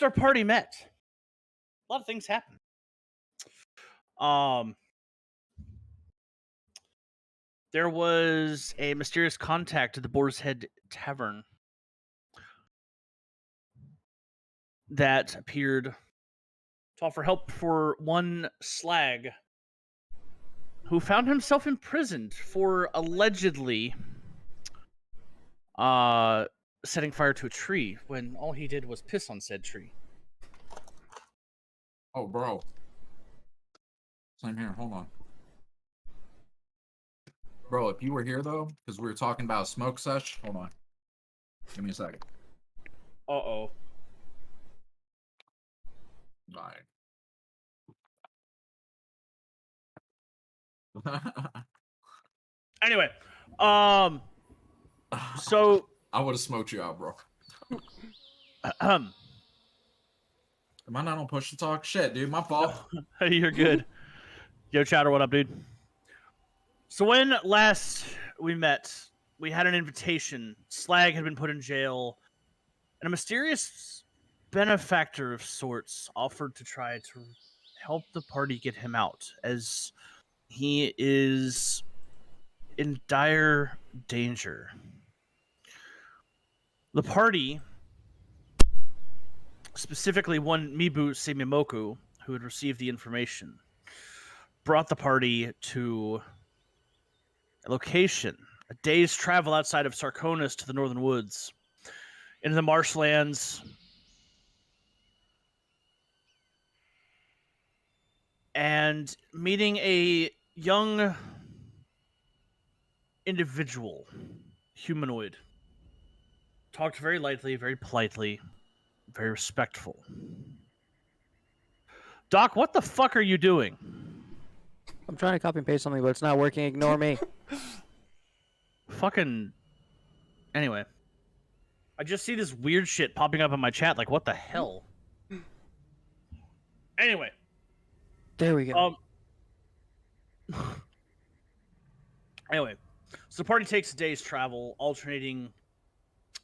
our party met, a lot of things happened. There was a mysterious contact at the Boar's Head Tavern that appeared to offer help for one slag who found himself imprisoned for allegedly setting fire to a tree when all he did was piss on said tree. Oh, bro. Same here. Hold on. Bro, if you were here, though, because we were talking about a smoke sesh, hold on. Give me a second. Uh-oh. Bye. Anyway, so I would have smoked you out, bro. Am I not on push to talk? Shit, dude, my fault. You're good. Yo, Chatter, what up, dude? So when last we met, we had an invitation. Slag had been put in jail, and a mysterious benefactor of sorts offered to try to help the party get him out, as he is in dire danger. The party, specifically one Mibu Semimoku, who had received the information, brought the party to a location, a day's travel outside of Sarkonis to the northern woods, into the marshlands, and meeting a young individual, humanoid. Talked very lightly, very politely, very respectful. Doc, what the fuck are you doing? I'm trying to copy and paste something, but it's not working. Ignore me. Fucking... Anyway. I just see this weird shit popping up in my chat, like, what the hell? Anyway. There we go. Anyway. So the party takes a day's travel, alternating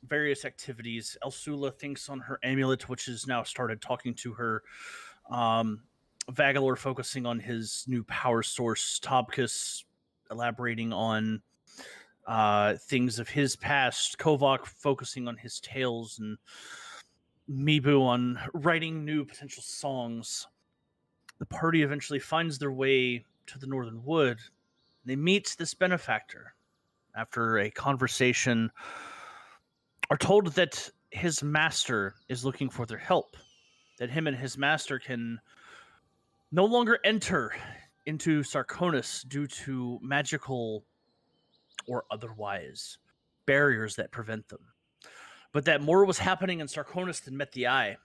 various activities. Elsula thinks on her amulet, which has now started talking to her. Vagalor focusing on his new power source. Tobkus elaborating on things of his past. Kovak focusing on his tales, and Mibu on writing new potential songs. The party eventually finds their way to the Northern Wood. They meet this benefactor. After a conversation, are told that his master is looking for their help. That him and his master can no longer enter into Sarkonis due to magical or otherwise barriers that prevent them. But that more was happening in Sarkonis than met the eye.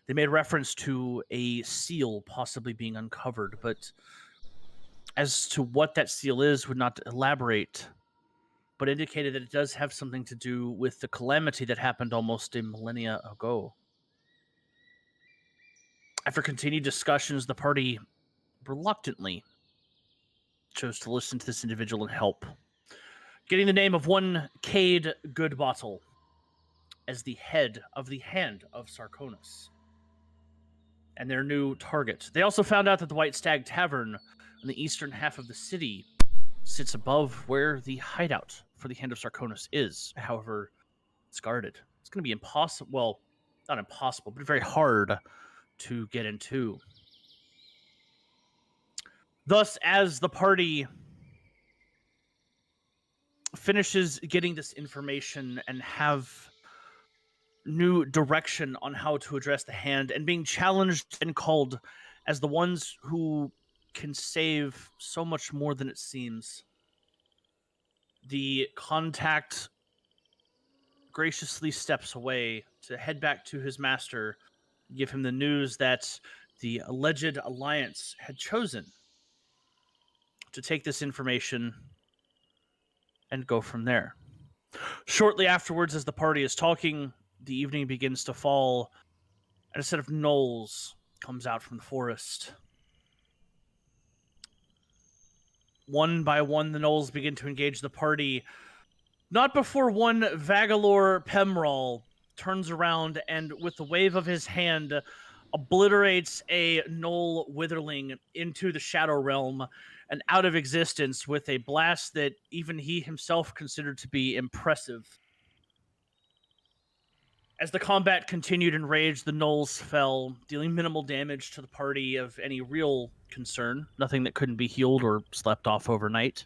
They made reference to a seal possibly being uncovered, but as to what that seal is would not elaborate, but indicated that it does have something to do with the calamity that happened almost a millennia ago. After continued discussions, the party reluctantly chose to listen to this individual and help, getting the name of one Cade Goodbottle as the head of the Hand of Sarkonis and their new target. They also found out that the White Stag Tavern in the eastern half of the city sits above where the hideout for the Hand of Sarkonis is. However, it's guarded. It's going to be impossible. Well, not impossible, but very hard to get into. Thus, as the party finishes getting this information and have new direction on how to address the Hand, and being challenged and called as the ones who can save so much more than it seems, the contact graciously steps away to head back to his master, give him the news that the alleged alliance had chosen to take this information and go from there. Shortly afterwards, as the party is talking, the evening begins to fall, and a set of gnolls comes out from the forest. One by one, the gnolls begin to engage the party, not before one Vagalor Pemral turns around and with a wave of his hand obliterates a gnoll witherling into the shadow realm and out of existence with a blast that even he himself considered to be impressive. As the combat continued in rage, the gnolls fell, dealing minimal damage to the party of any real concern, nothing that couldn't be healed or slept off overnight.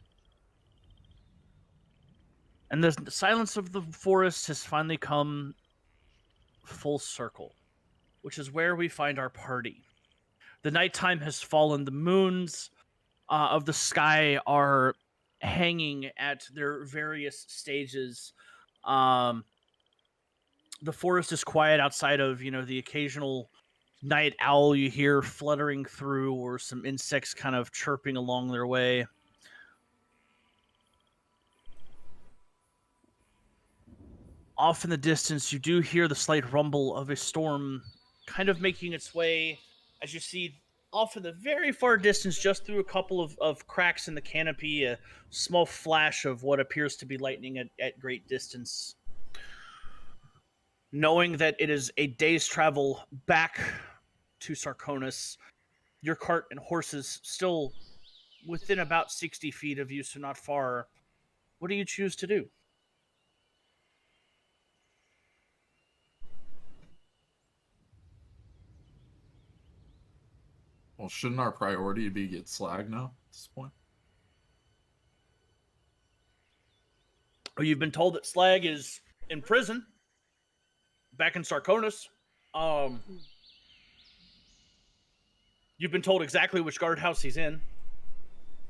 And the silence of the forest has finally come full circle, which is where we find our party. The nighttime has fallen. The moons of the sky are hanging at their various stages. The forest is quiet outside of, the occasional night owl you hear fluttering through or some insects kind of chirping along their way. Off in the distance, you do hear the slight rumble of a storm kind of making its way as you see off in the very far distance, just through a couple of cracks in the canopy, a small flash of what appears to be lightning at great distance. Knowing that it is a day's travel back to Sarkonis, your cart and horses still within about 60 feet of you, so not far. What do you choose to do? Well, shouldn't our priority be get slag now at this point? Oh, you've been told that Slag is in prison back in Sarkonis. You've been told exactly which guardhouse he's in,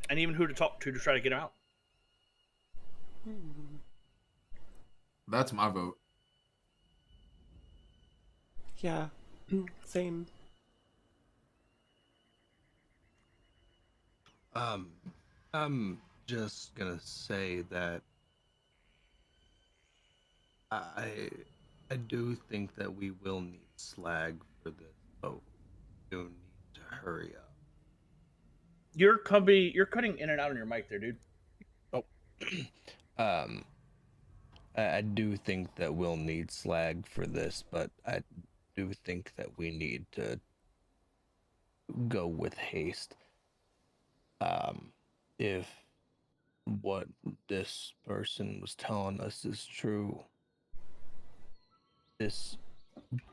and even who to talk to try to get him out. That's my vote. Yeah, same. I'm just gonna say that I do think that we will need slag for this, but we do need to hurry up. You're cutting in and out on your mic there, dude. Oh, I do think that we'll need slag for this, but I do think that we need to go with haste. If what this person was telling us is true, this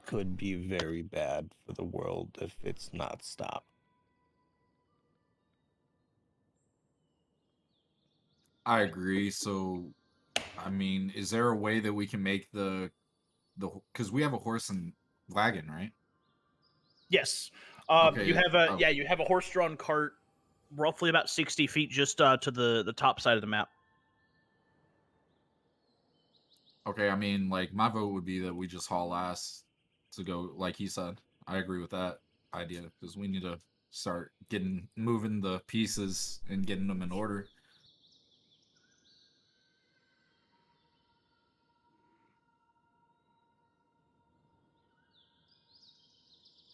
could be very bad for the world if it's not stopped. I agree. So, I mean, is there a way that we can make the because we have a horse and wagon, right? Yes. Okay, you yeah. you have a horse-drawn cart, roughly about 60 feet, just to the top side of the map. Okay, I mean, like, my vote would be that we just haul ass to go, like he said. I agree with that idea because we need to start moving the pieces and getting them in order.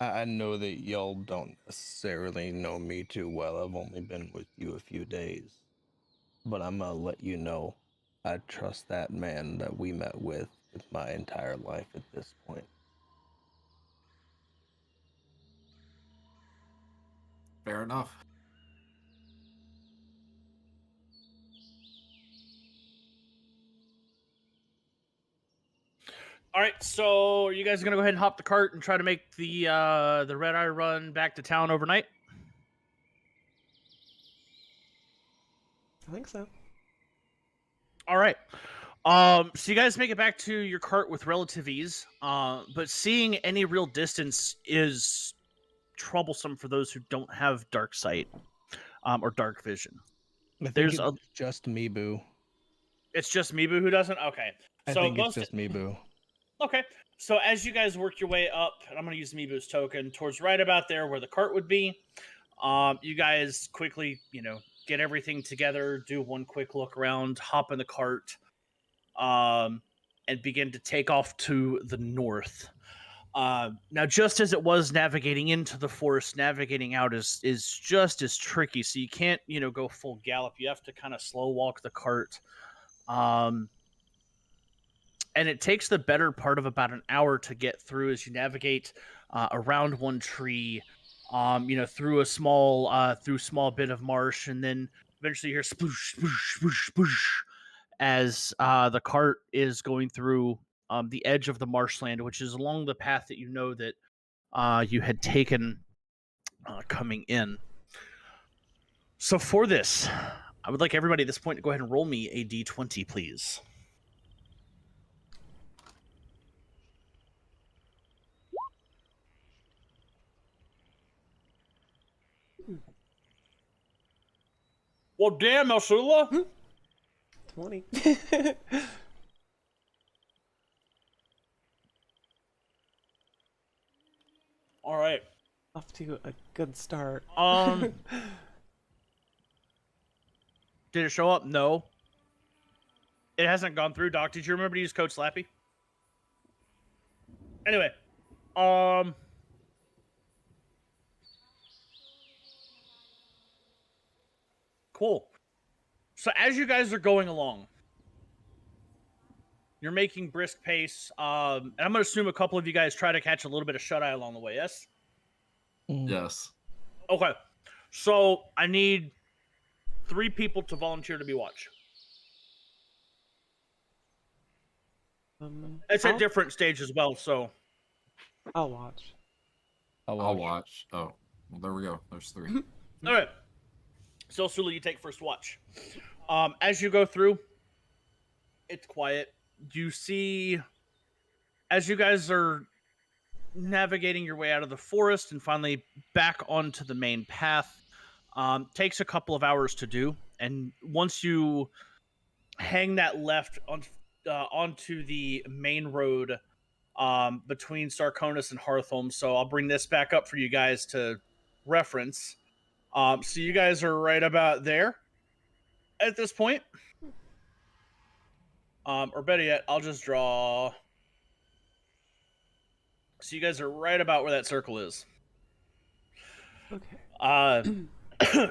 I know that y'all don't necessarily know me too well. I've only been with you a few days. But I'm gonna let you know I trust that man that we met with my entire life at this point. Fair enough. All right, so are you guys gonna go ahead and hop the cart and try to make the red eye run back to town overnight? I think so. All right. So you guys make it back to your cart with relative ease, but seeing any real distance is troublesome for those who don't have dark sight, or dark vision. I think it's just Mibu. It's just Mibu who doesn't? Okay. I think it's just Mibu. Okay. So as you guys work your way up, and I'm going to use Mibu's token, towards right about there where the cart would be, you guys quickly, get everything together, do one quick look around, hop in the cart, and begin to take off to the north. Now, just as it was navigating into the forest, navigating out is just as tricky. So you can't, go full gallop. You have to kind of slow walk the cart. and it takes the better part of about an hour to get through as you navigate around one tree, through a small bit of marsh, and then eventually you hear sploosh, sploosh, sploosh, sploosh as the cart is going through the edge of the marshland, which is along the path that you know that you had taken coming in. So for this, I would like everybody at this point to go ahead and roll me a d20, please. Well, damn, Elsula. 20. All right. Off to a good start. Did it show up? No. It hasn't gone through, Doc. Did you remember to use code Slappy? Anyway, cool. So as you guys are going along, you're making brisk pace. And I'm gonna assume a couple of you guys try to catch a little bit of shut eye along the way. Yes. Yes. Okay. So I need 3 people to volunteer to be watch. It's at different stage as well, so I'll watch. I'll watch. Oh, well, there we go. There's 3. all right. So Sula, you take first watch. As you go through, it's quiet. You see, as you guys are navigating your way out of the forest and finally back onto the main path, takes a couple of hours to do. And once you hang that left onto the main road between Sarkonis and Hearthholm, so I'll bring this back up for you guys to reference. So you guys are right about there at this point. Or better yet, I'll just draw. So you guys are right about where that circle is. Okay.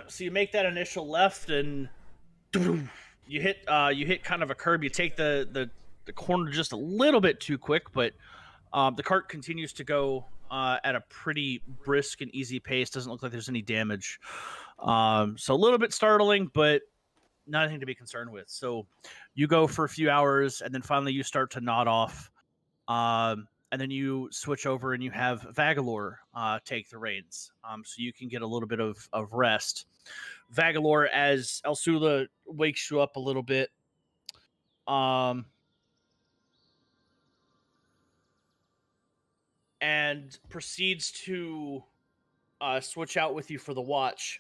So you make that initial left, and you hit kind of a curb. You take the corner just a little bit too quick, but the cart continues to go at a pretty brisk and easy pace. Doesn't look like there's any damage. So a little bit startling, but nothing to be concerned with. So you go for a few hours, and then finally you start to nod off. And then you switch over and you have Vagalor take the reins, so you can get a little bit of rest. Vagalor, as Elsula wakes you up a little bit, and proceeds to switch out with you for the watch.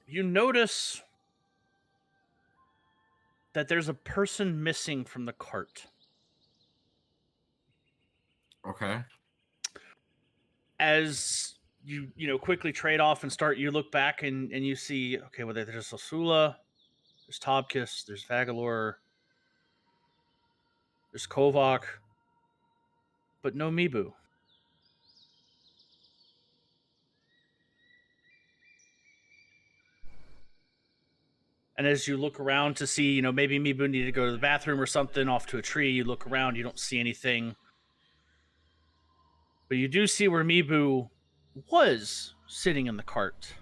You notice that there's a person missing from the cart. Okay. As you quickly trade off and start, you look back and you see, okay, well, there's Osula, there's Tobkiss, there's Vagalor, there's Kovak, but no Mibu. And as you look around to see, maybe Mibu needed to go to the bathroom or something, off to a tree, you look around, you don't see anything. But you do see where Mibu was sitting in the cart.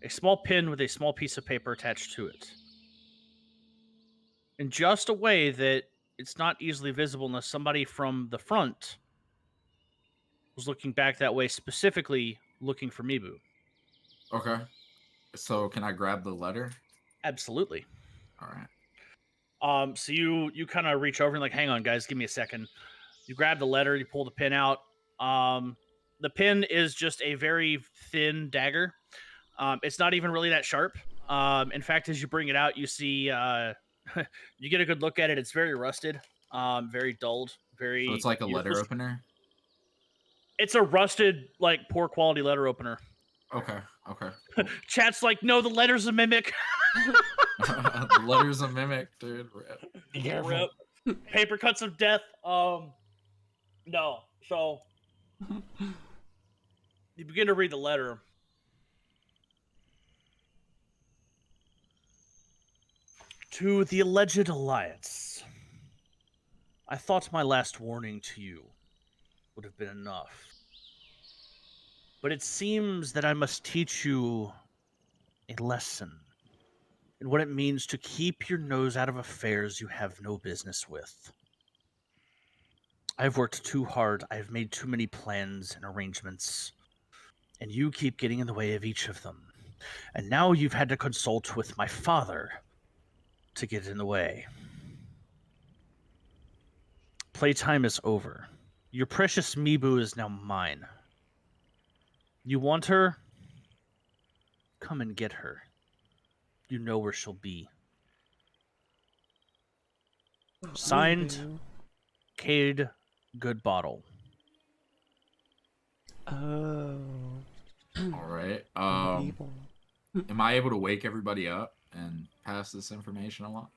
A small pin with a small piece of paper attached to it. In just a way that it's not easily visible unless somebody from the front was looking back that way, specifically looking for Mibu. Okay. So can I grab the letter? Absolutely. All right. So you kind of reach over and like, hang on, guys, give me a second. You grab the letter, you pull the pin out. The pin is just a very thin dagger. It's not even really that sharp. In fact, as you bring it out, you see, you get a good look at it. It's very rusted, very dulled, very. So it's like a letter opener? It's a rusted, like, poor quality letter opener. Okay. Chat's like, no, the letter's a mimic. The letter's a mimic, dude. Rip. Paper cuts of death. No. So you begin to read the letter. To the alleged alliance. I thought my last warning to you would have been enough. But it seems that I must teach you a lesson in what it means to keep your nose out of affairs you have no business with. I've worked too hard, I've made too many plans and arrangements, and you keep getting in the way of each of them. And now you've had to consult with my father to get in the way. Playtime is over. Your precious Mibu is now mine. You want her? Come and get her. You know where she'll be. Signed, Homebrew. Cade Goodbottle. Oh. All right. People. Am I able to wake everybody up and pass this information along?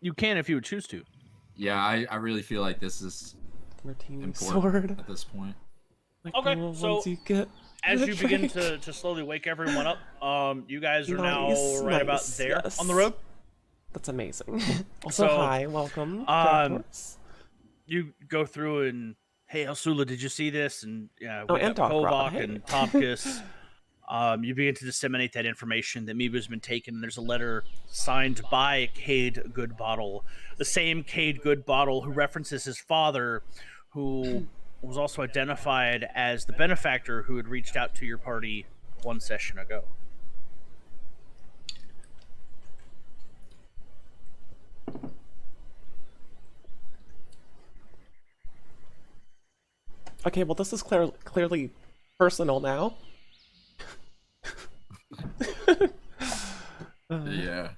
You can if you would choose to. Yeah, I really feel like this is Martini important sword. at this point. Like Okay, the so ones you get As in you a begin drink. to slowly wake everyone up, you guys are now Nice, right about nice, there yes. on the road. That's amazing. Also, So, hi, welcome. Draft Horse. You go through and, hey, Elsula, did you see this? And Oh, wake and up Doc Rod, Kovak hey. and Topkus. You begin to disseminate that information that Mibu's been taken. There's a letter signed by Cade Goodbottle, the same Cade Goodbottle who references his father, who was also identified as the benefactor who had reached out to your party one session ago. Okay, well, this is clearly personal now. Yeah.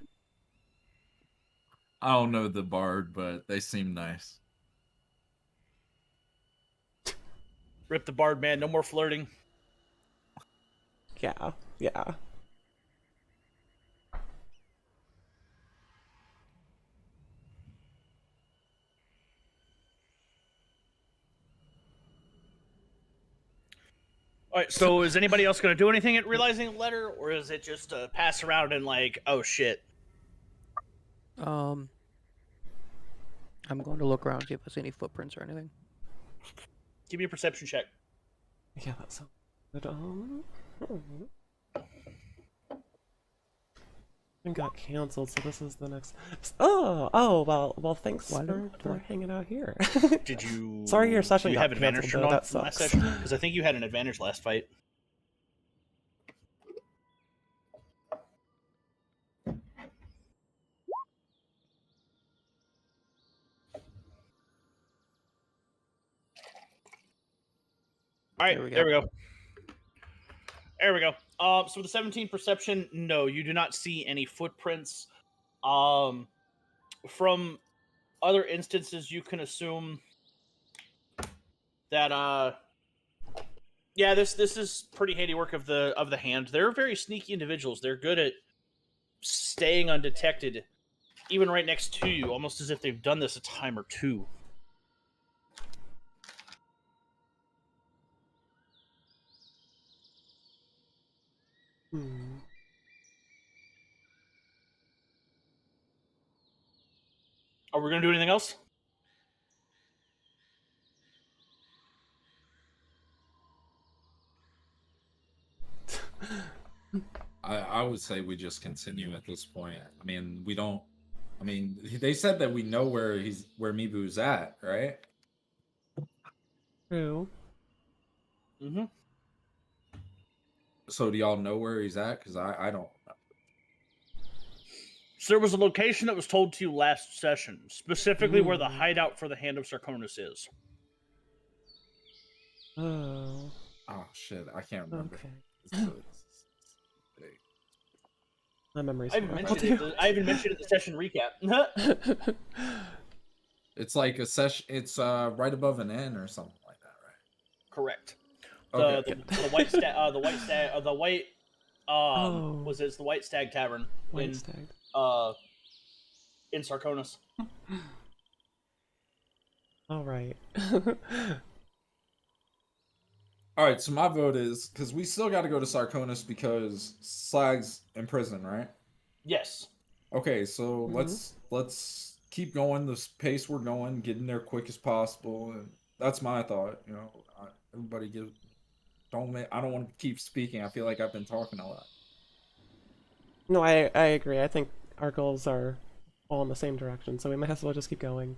I don't know the bard, but they seem nice. Rip the bard, man. No more flirting. Yeah, yeah. All right, so is anybody else going to do anything at realizing the letter, or is it just pass around and like, oh shit? I'm going to look around, see if I see any footprints or anything. Give me a perception check. Yeah, that sounds good. It got canceled, so this is the next. Oh, well, thanks for hanging out here. Did you? Sorry your session Do you got have advantage canceled, or though, not that from last sucks. session? Because I think you had an advantage last fight. All right, there we go. There we go. So with the 17 perception, no, you do not see any footprints. From other instances, you can assume that yeah, this is pretty handiwork of the hand. They're very sneaky individuals. They're good at staying undetected, even right next to you, almost as if they've done this a time or two. Are we gonna do anything else? I would say we just continue at this point. I mean, we don't. I mean, they said that we know where Mibu's at, right? True. Mm-hmm. So do y'all know where he's at? Because I don't. So there was a location that was told to you last session, specifically where the hideout for the Hand of Sarkonis is. Oh, Oh shit, I can't remember. okay. My memory's I even mentioned it in the session recap. It's like a session. It's right above an inn or something like that, right? Correct. Okay. The white stag. The white. Oh. Was it the White Stag Tavern White Stag. in Sarkonis? All right. All right. So my vote is because we still got to go to Sarkonis because Slag's in prison, right? Yes. Okay, so Mhm. let's keep going this pace we're going, getting there quick as possible, and that's my thought. Everybody give don't make. I don't want to keep speaking. I feel like I've been talking a lot. No, I agree. I think our goals are all in the same direction, so we might as well just keep going.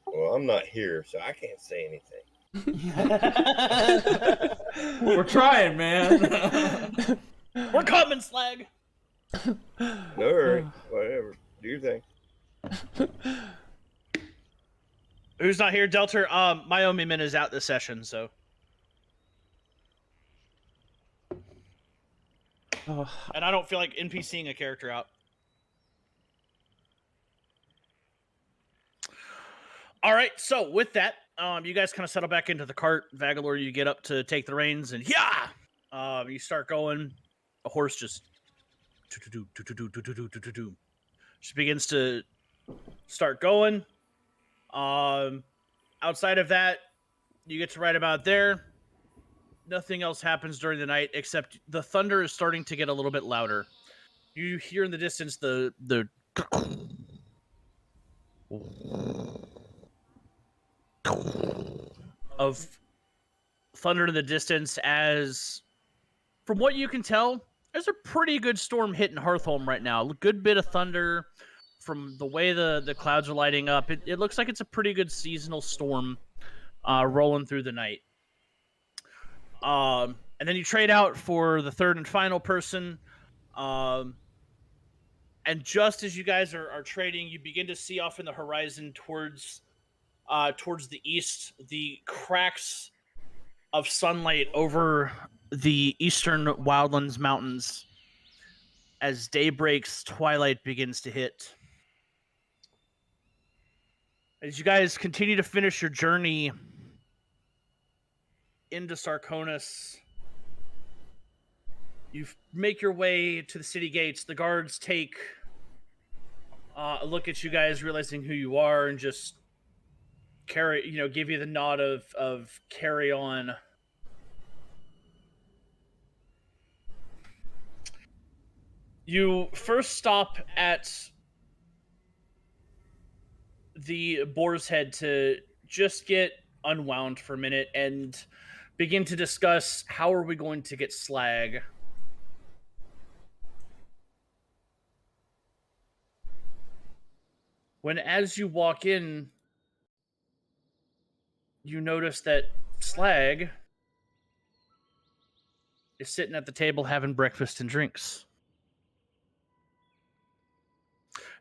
Well, I'm not here, so I can't say anything. We're trying, man. We're coming, Slag. No hurry. Whatever. Do your thing. Who's not here, Delter? My Omi-Min is out this session, so. Oh, And I don't feel like NPCing a character out. All right, so with that, you guys kind of settle back into the cart. Vagalor, you get up to take the reins, and you start going. The horse just she begins to start going. Outside of that, you get to right about there. Nothing else happens during the night except the thunder is starting to get a little bit louder. You hear in the distance the of thunder in the distance as, from what you can tell, there's a pretty good storm hitting Hearthholm right now. A good bit of thunder from the way the clouds are lighting up. It looks like it's a pretty good seasonal storm rolling through the night. And then you trade out for the third and final person. And just as you guys are trading, you begin to see off in the horizon towards the east the cracks of sunlight over the eastern Wildlands mountains as day breaks, twilight begins to hit. As you guys continue to finish your journey into Sarkonis, you make your way to the city gates. The guards take a look at you guys, realizing who you are, and just give you the nod of carry on. You first stop at the Boar's Head to just get unwound for a minute and begin to discuss how are we going to get Slag. When as you walk in, you notice that Slag is sitting at the table having breakfast and drinks.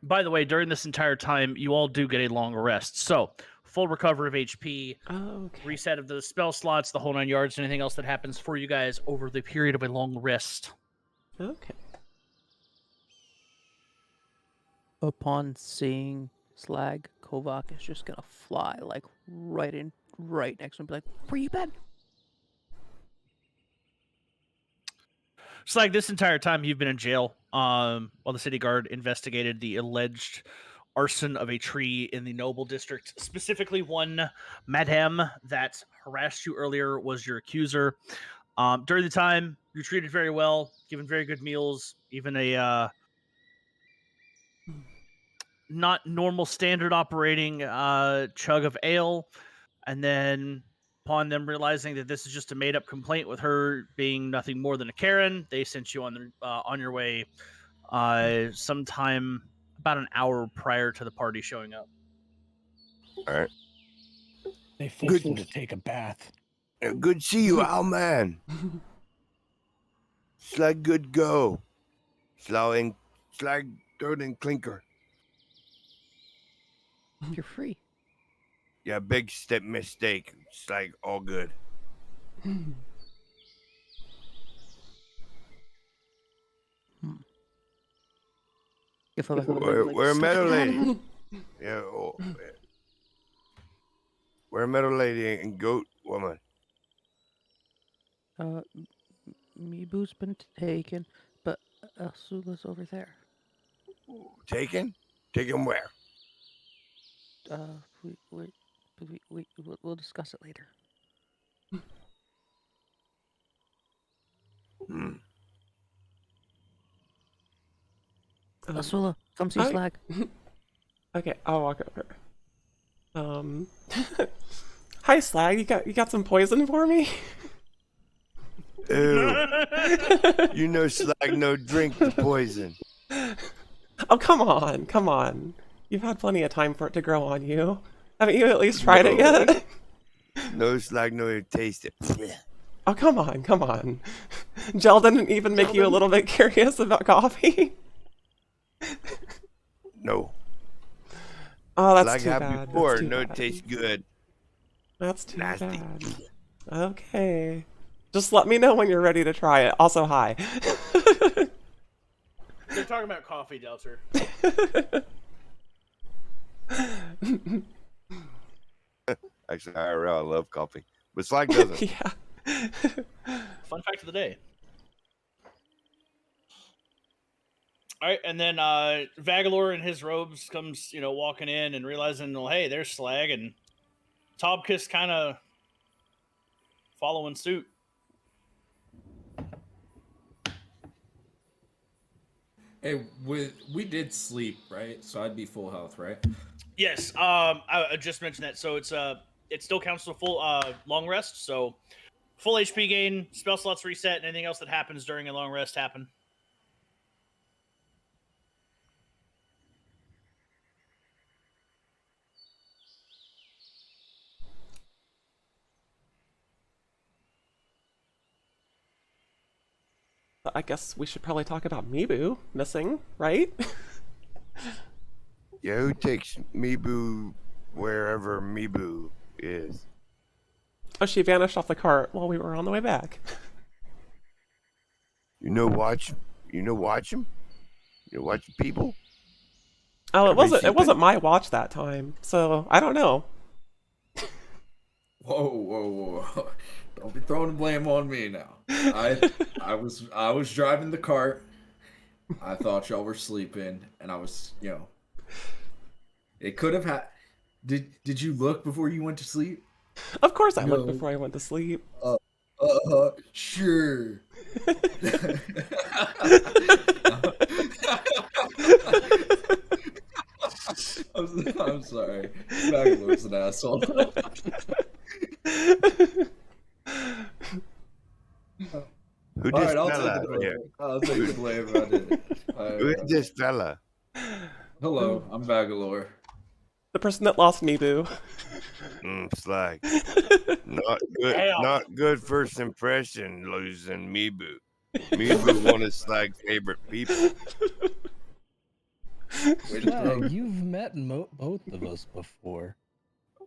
By the way, during this entire time, you all do get a long rest. So, full recovery of HP, okay. reset of the spell slots, the whole 9 yards, and anything else that happens for you guys over the period of a long rest. Okay. Upon seeing Slag, Kovac is just gonna fly like right next to him, be like, "Where you been?" Slag, this entire time you've been in jail, while the city guard investigated the alleged arson of a tree in the Noble District. Specifically, one madam that harassed you earlier was your accuser. During the time, you're treated very well, given very good meals, even a not normal standard operating chug of ale, and then upon them realizing that this is just a made-up complaint with her being nothing more than a Karen, they sent you on your way sometime about an hour prior to the party showing up. All right. They forced him to take a bath. Good to see you, owl man. Slag good go. Slag third and clinker. You're free. Yeah, big step mistake. Slag all good. You feel like We're a meadow lady. Yeah. We're a meadow lady and goat woman. Mibu's been taken, but Asula's over there. Taken? Taken where? We'll discuss it later. Asula, come see I- Slag. Okay, I'll walk over. Hi, Slag. You got some poison for me? Ew. You know Slag no drink the poison. Oh, come on. You've had plenty of time for it to grow on you. Haven't you at least tried it yet? No Slag no taste it. Oh, come on. Gel didn't even make you a little bit curious about coffee? No. Oh, that's Slag too had bad. before, That's too no bad. taste good. That's too Nasty. bad. Okay. Just let me know when you're ready to try it. Also, hi. They're talking about coffee, Delter. Actually, IRL, I love coffee. But Slag doesn't. Yeah. Fun fact of the day. All right, and then Vagalor in his robes comes, walking in and realizing, well, hey, there's Slag, and Tobkiss kind of following suit. Hey, we did sleep, right? So I'd be full health, right? Yes, I just mentioned that. So it still counts as a full long rest. So full HP gain, spell slots reset, and anything else that happens during a long rest happen. I guess we should probably talk about Mibu missing, right? Yeah, who takes Mibu wherever Mibu is? Oh, she vanished off the cart while we were on the way back. Watch him? Watch people? Oh, it Everybody wasn't my watch that time, so I don't know. Whoa. Don't be throwing the blame on me now. I was driving the cart. I thought y'all were sleeping, and I was, it could have had. Did you look before you went to sleep? Of course I looked No. before I went to sleep. Sure. I'm sorry. Magalor's an asshole. Who All this right, I'll fella take the blame. here? I'll take the blame if I did it. Who is this fella? Hello, I'm Vagalor. The person that lost Mibu. Slag. Not good. Hell. Not good first impression. Losing Mibu. Mibu one of Slag's favorite people. Slag, you've met both of us before.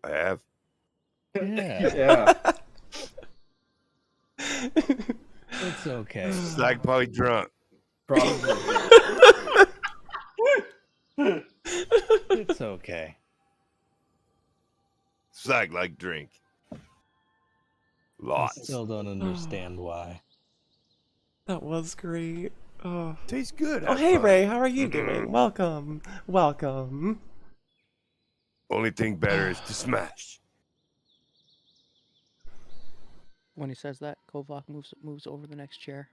I have. Yeah, Yeah. it's okay. Slag probably drunk. Probably. It's okay. Slag like drink. I Lots. still don't understand why. That was great. Oh, Tastes good. oh have hey fun. Ray, how are you doing? Welcome. Only thing better is to smash. When he says that, Kovak moves over the next chair.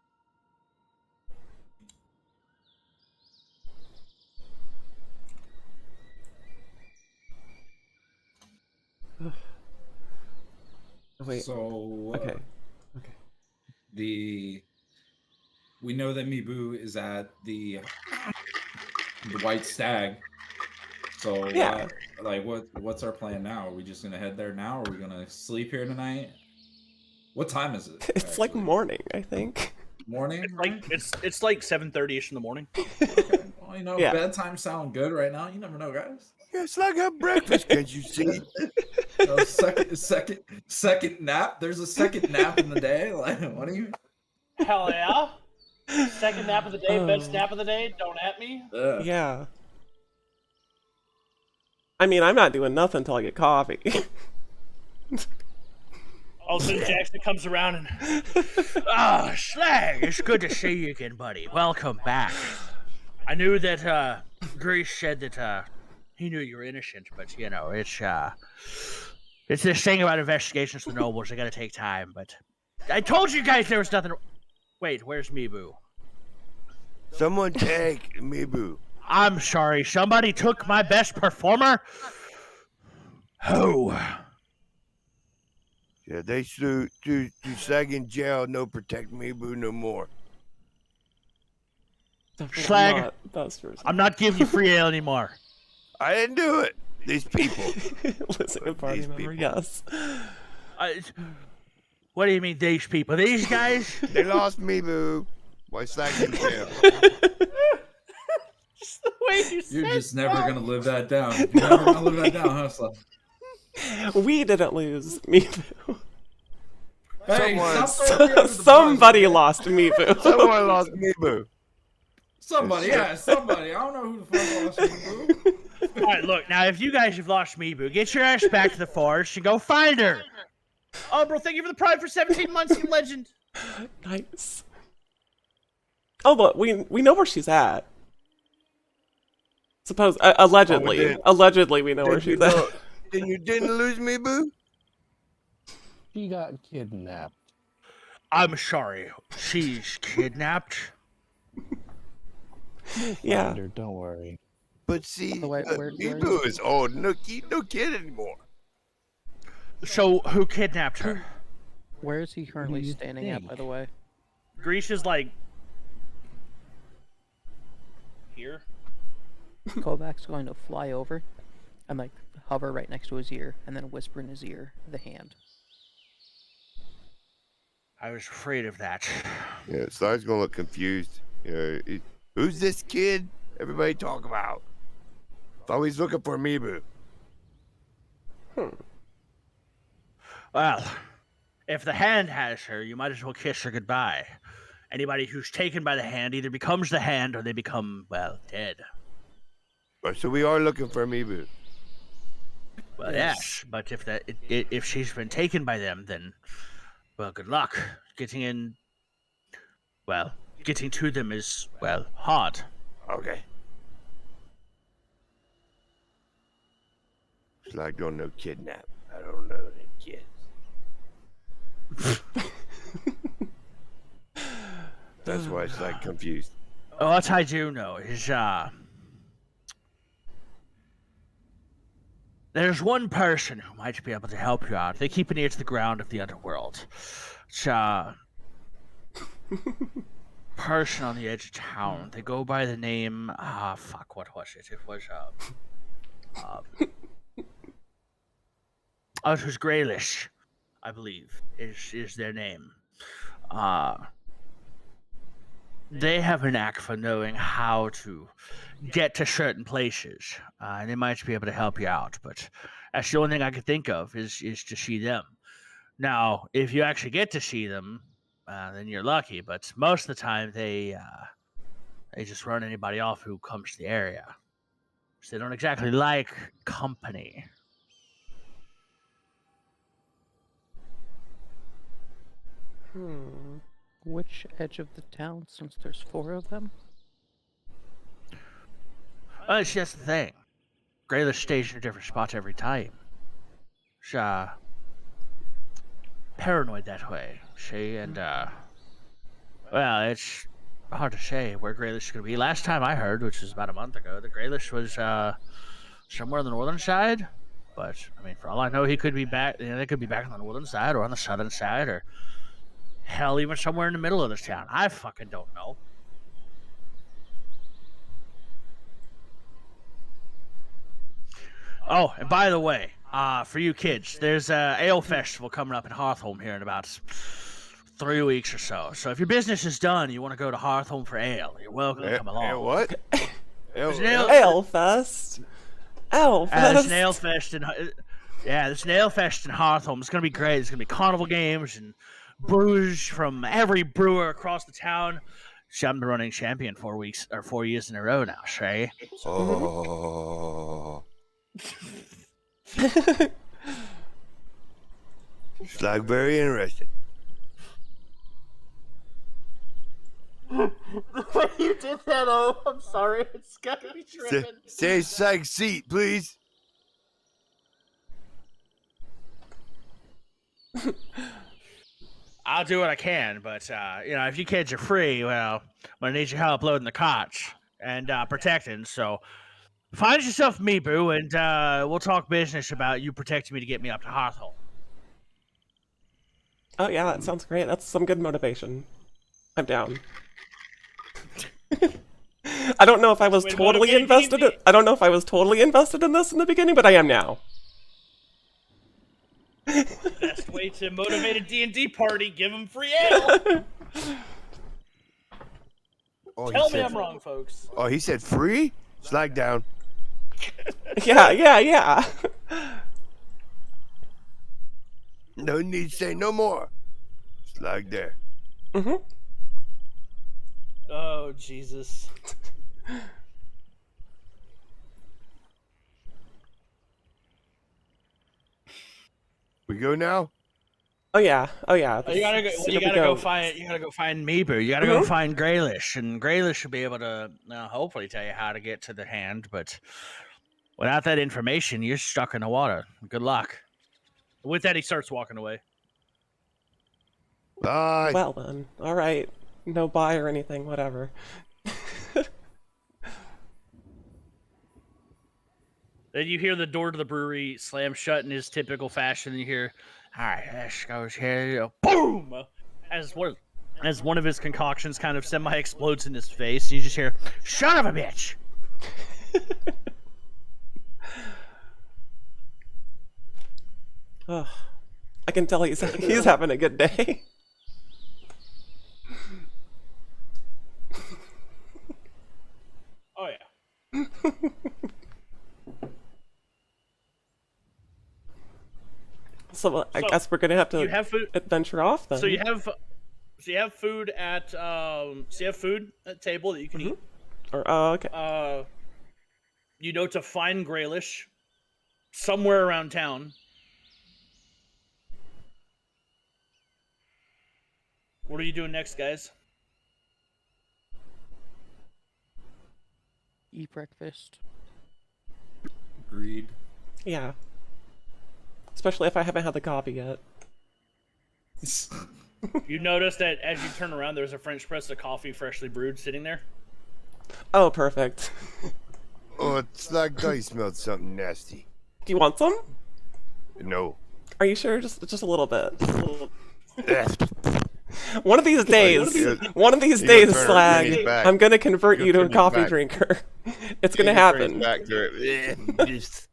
Wait. So Okay. we know that Mibu is at the White Stag. So Yeah. what's our plan now? Are we just gonna head there now? Are we gonna sleep here tonight? What time is it? It's like actually? morning, I think. Morning. It's like it's like 7:30ish in the morning. Okay. Well, Yeah. bedtime sound good right now. You never know, guys. Yeah, Slag have breakfast. Can't you see? Second nap. There's a second nap in the day. Like, what do you? Hell yeah! Second nap of the day, Oh. best nap of the day. Don't at me. Yeah. I mean, I'm not doing nothing until I get coffee. All of a sudden, Jackson comes around and Slag, it's good to see you again, buddy. Welcome back. I knew that Grease said that he knew you were innocent, but it's this thing about investigations to the nobles. They got to take time. But I told you guys there was nothing. Wait, where's Mibu? Someone take Mibu. I'm sorry. Somebody took my best performer? Who? Yeah, they do Slag in jail, no protect me, boo, no more. Definitely Slag, not best person. I'm not giving you free ale anymore. I didn't do it. These people. Listen, a party These member, people. yes. What do you mean, these people? These guys? They lost me, boo. Why Slag in jail? Just the way you You're said just never that. gonna live that down. You're never gonna live that down, huh, Sly? We didn't lose. Me boo. Hey, Someone- stop throwing me under the bus, Somebody okay? lost me boo. Someone lost me, boo. Somebody, yeah, somebody. I don't know who the fuck lost me, boo. All right, look, now, if you guys have lost Meebu, get your ass back to the forest and go find her. Oh, bro, thank you for the pride for 17 months, you legend. Nice. Oh, look, we know where she's at. Suppose allegedly, did. allegedly we know where she's at. Then you didn't lose me, boo? She got kidnapped. I'm sorry, she's kidnapped? Yeah. Find her, don't worry. But see, the way, where me, is boo is old. No kid anymore. So, who kidnapped her? Where is he currently do you standing at, by think? the way? Grisha's like... here? Kovac's going to fly over and like hover right next to his ear and then whisper in his ear the hand. I was afraid of that. Yeah, Slag's gonna look confused. Who's this kid everybody talk about? Thought he's looking for me, boo. Well, if the hand has her, you might as well kiss her goodbye. Anybody who's taken by the hand either becomes the hand or they become, well, dead. So we are looking for me, boo. Well, yes, but if she's been taken by them, then, well, good luck. Getting to them is, well, hard. Okay. Slag don't know kidnap. I don't know the kids. That's why it's like confused. What I do know is, there's one person who might be able to help you out. They keep an ear to the ground of the underworld. It's, person on the edge of town. They go by the name, fuck, what was it? It was, it was Graylish, I believe, is their name. They have an knack for knowing how to get to certain places, and they might be able to help you out. But that's the only thing I could think of is to see them. Now, if you actually get to see them, then you're lucky. But most of the time, they just run anybody off who comes to the area. So they don't exactly like company. Which edge of the town, since there's 4 of them? See, that's the thing. Graylish stays in a different spot every time. She's paranoid that way. She and well, it's hard to say where Graylish is going to be. Last time I heard, which was about a month ago, that Graylish was somewhere on the northern side. But I mean, for all I know, he could be back. They could be back on the northern side or on the southern side, or hell, even somewhere in the middle of this town. I fucking don't know. Oh, and by the way, for you kids, there's a ale festival coming up in Hawthorne here in about 3 weeks or so. So if your business is done, and you want to go to Hawthorne for ale, you're welcome to come along. What? There's an ale, Ale Fest. Ale there's Fest. an ale fest in there's an ale fest in Hawthorne. It's gonna be great. It's gonna be carnival games and brews from every brewer across the town. See, I'm the running champion 4 years in a row now, Shay. Oh. It's like very interesting. You did that, I'm sorry. It's got me tripping. Stay sag seat, please. I'll do what I can, but if you kids are free, well, I'm gonna need your help loading the carts. and protecting. So find yourself me, boo, and we'll talk business about you protecting me to get me up to Hearthhole. Oh yeah, that sounds great. That's some good motivation. I'm down. I don't know if I was Wait, totally motivate invested. D&D? I don't know if I was totally invested in this in the beginning, but I am now. Best way to motivate a D&D party, give them free ale. Oh, he Tell me said- I'm wrong, folks. Oh, he said free? Slag down. Yeah. No need to say no more. Slag there. Oh, Jesus. We go now? Oh yeah. You gotta go. Soon You we gotta go find. You gotta go find me, boo. You gotta go find Graylish, and Graylish should be able to hopefully tell you how to get to the hand. But without that information, you're stuck in the water. Good luck. With that, he starts walking away. Bye. Well then, all right. No buy or anything. Whatever. Then you hear the door to the brewery slam shut in his typical fashion. And you hear, "All right, Ash goes here." Boom! As one of his concoctions kind of semi explodes in his face, and you just hear, "Son of a bitch!" Ugh. I can tell he's having a good day. Oh yeah. So I So, guess we're gonna have You to have food. adventure off then. So you have food at the table that you can eat. Or okay. You know to find Graylish somewhere around town. What are you doing next, guys? Eat breakfast. Agreed. Yeah. Especially if I haven't had the coffee yet. You notice that as you turn around, there's a French press of coffee freshly brewed sitting there. Oh, perfect. Oh, it's like Dice smelled something nasty. Do you want some? No. Are you sure? Just a little bit. Eh. One of these days, you Slag, turn his back. I'm gonna convert you to a turn his coffee back. drinker. It's gonna He turns happen. back to it. Just-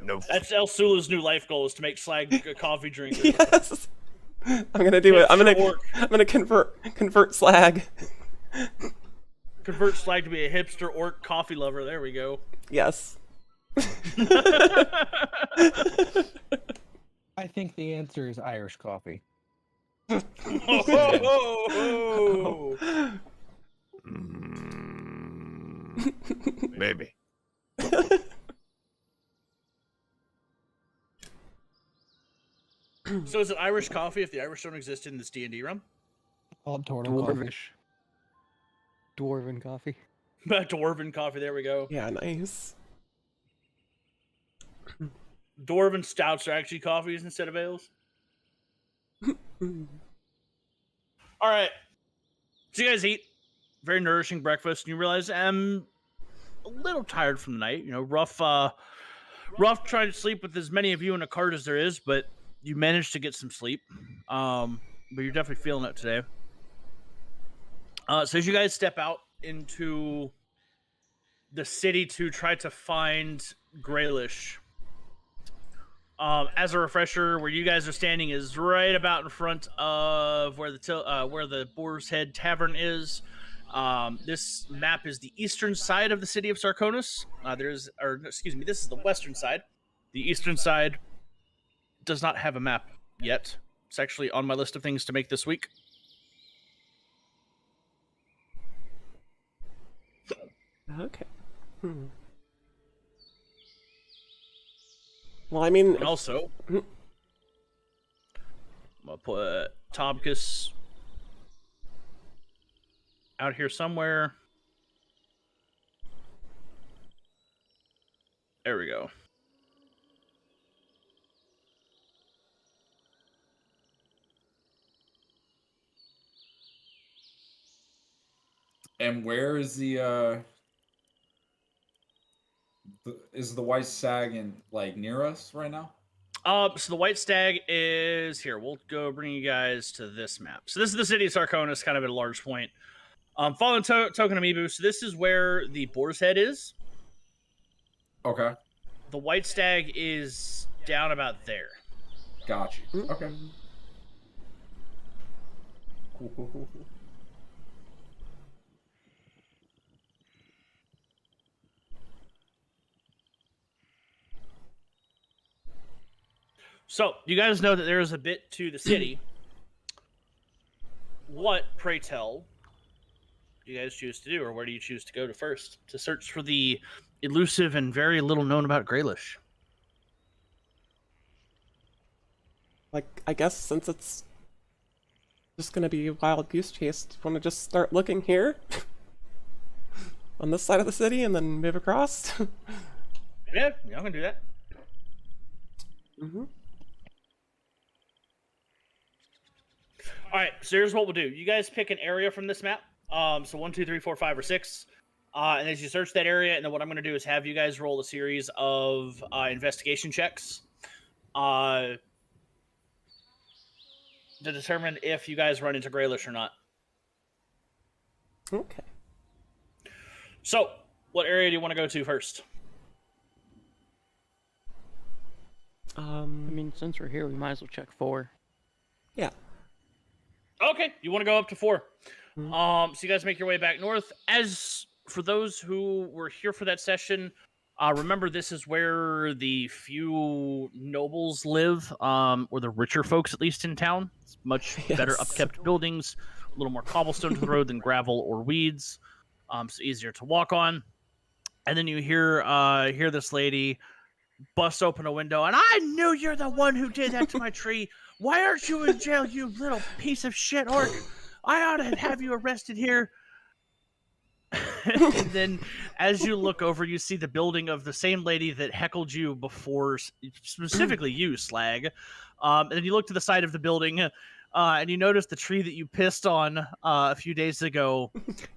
no. That's El Sula's new life goal, is to make Slag a coffee drinker. Yes. I'm gonna do it. I'm Hipster gonna convert Slag. Convert Slag to be a hipster orc coffee lover. There we go. Yes. I think the answer is Irish coffee. Maybe. So is it Irish coffee if the Irish don't exist in this D&D realm? Call it turtle coffee. Dwarvish. Dwarven coffee. Dwarven coffee, there we go. Yeah, nice. Dwarven stouts are actually coffees instead of ales. All right. So you guys eat very nourishing breakfast, and you realize I'm a little tired from the night. You know, rough trying to sleep with as many of you in a cart as there is, but you managed to get some sleep. But you're definitely feeling it today. So as you guys step out into the city to try to find Graylish, as a refresher, where you guys are standing is right about in front of where the Boar's Head Tavern is. This map is the eastern side of the city of Sarkonis. This is the western side. The eastern side does not have a map yet. It's actually on my list of things to make this week. Okay. Well, I mean, And also, I'm gonna put Tobkus out here somewhere. There we go. And where is the Is the White Stag in like near us right now? So the White Stag is here. We'll go bring you guys to this map. So this is the city of Sarkonis, kind of at a large point. Following Token Amiibo. So this is where the Boar's Head is. Okay, The White Stag is down about there. got you. Okay. Cool. So you guys know that there is a bit to the city. What, pray tell, do you guys choose to do, or where do you choose to go to first to search for the elusive and very little known about Greylish? Like, I guess since it's just gonna be wild goose chase, do you want to just start looking here? On this side of the city and then move across? Yeah, y'all can do that. Mm-hmm. All right, so here's what we'll do. You guys pick an area from this map. So 1, 2, 3, 4, 5, or 6. And as you search that area, and then what I'm going to do is have you guys roll a series of investigation checks to determine if you guys run into Greylish or not. Okay. So, what area do you want to go to first? I mean, since we're here, we might as well check 4. Yeah. Okay, you want to go up to 4. Mhm. So you guys make your way back north. As for those who were here for that session, remember this is where the few nobles live, or the richer folks at least in town. It's much better Yes. upkept buildings, a little more cobblestone to the road than gravel or weeds, so easier to walk on. And then you hear this lady bust open a window, and I knew you're the one who did that to my tree. Why aren't you in jail, you little piece of shit orc? I ought to have you arrested here. And then as you look over, you see the building of the same lady that heckled you before, specifically you, Slag. And then you look to the side of the building, and you notice the tree that you pissed on a few days ago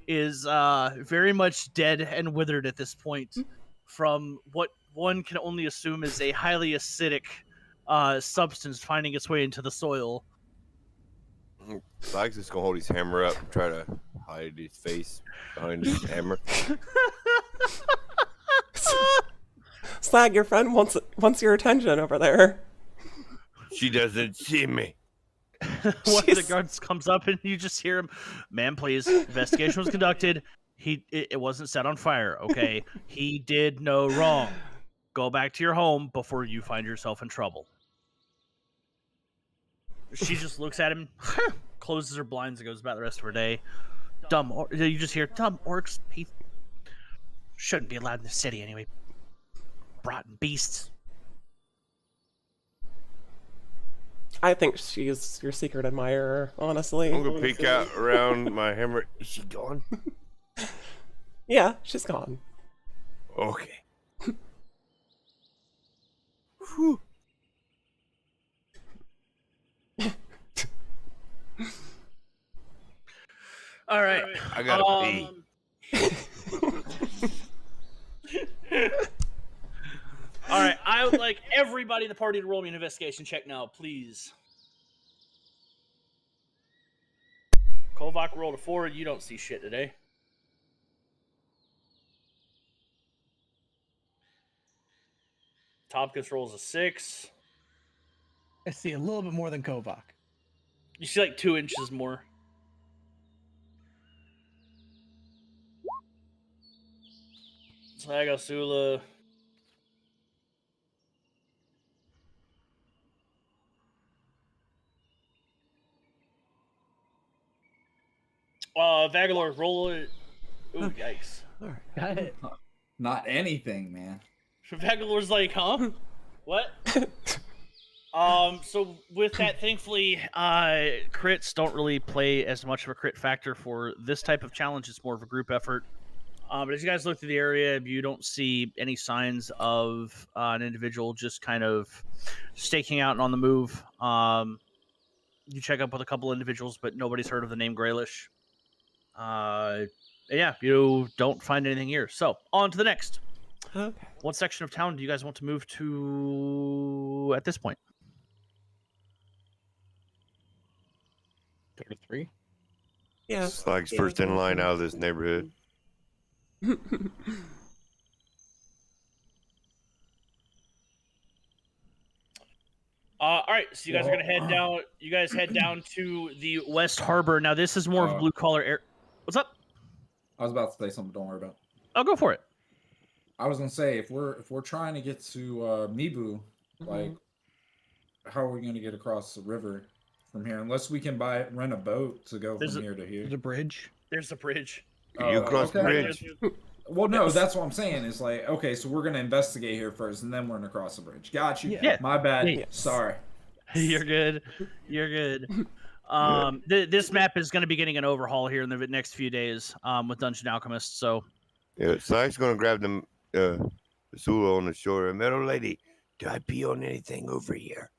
is very much dead and withered at this point from what one can only assume is a highly acidic substance finding its way into the soil. Slag's just gonna hold his hammer up and try to hide his face behind his hammer. Slag, your friend wants your attention over there. She doesn't see me. One of the guards comes up and you just hear him, "Ma'am, please. Investigation was conducted. It wasn't set on fire, okay? He did no wrong. Go back to your home before you find yourself in trouble." She just looks at him, closes her blinds, and goes about the rest of her day. You just hear, "Dumb orcs. He shouldn't be allowed in the city anyway. Rotten beasts." I think she's your secret admirer, honestly. I'm gonna peek out around my hammer. Is she gone? Yeah, she's gone. Okay. Whew. All right. I gotta pee. All right, I would like everybody in the party to roll me an investigation check now, please. Kovac rolled a 4. You don't see shit today. Topkus rolls a 6. I see a little bit more than Kovac. You see like 2 inches more. Sagasula. Vagalor, roll it. Ooh, yikes. All right. Got it. Not anything, man. Vagalor's like, huh? What? So with that, thankfully, crits don't really play as much of a crit factor for this type of challenge. It's more of a group effort. But as you guys look through the area, you don't see any signs of an individual just kind of staking out and on the move. You check up with a couple individuals, but nobody's heard of the name Greylish. Yeah, you don't find anything here. So, on to the next. Okay. What section of town do you guys want to move to at this point? Go to 3. Yeah. Slag's first in line out of this neighborhood. All right, so you guys are gonna head down. You guys head down to the West Harbor. Now, this is more of a blue collar area. What's up? I was about to say something. Don't worry about it. I'll go for it. I was gonna say if we're trying to get to Mibu, like, how are we gonna get across the river from here? Unless we can rent a boat to go from here to here. There's a bridge. There's a bridge. You cross the bridge. Well, no, that's what I'm saying. It's like, okay, so we're gonna investigate here first, and then we're gonna cross the bridge. Got you. Yeah. My bad. Yeah. Sorry. You're good. You're good. This map is going to be getting an overhaul here in the next few days with Dungeon Alchemist. So, Yeah, Slag's gonna grab them Sula on the shore. Meadow lady, do I pee on anything over here?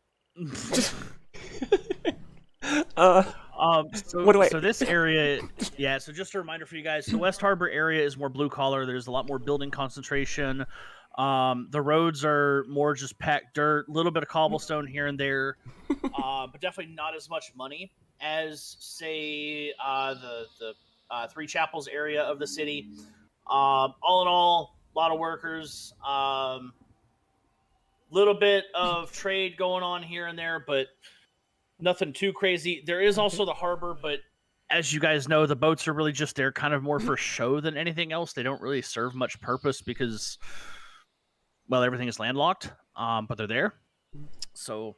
So this area, yeah. So just a reminder for you guys: the West Harbor area is more blue collar. There's a lot more building concentration. The roads are more just packed dirt, a little bit of cobblestone here and there, but definitely not as much money as, say, the Three Chapels area of the city. All in all, a lot of workers, little bit of trade going on here and there, but nothing too crazy. There is also the harbor, but as you guys know, the boats are really just there kind of more for show than anything else. They don't really serve much purpose because, well, everything is landlocked, but they're there. So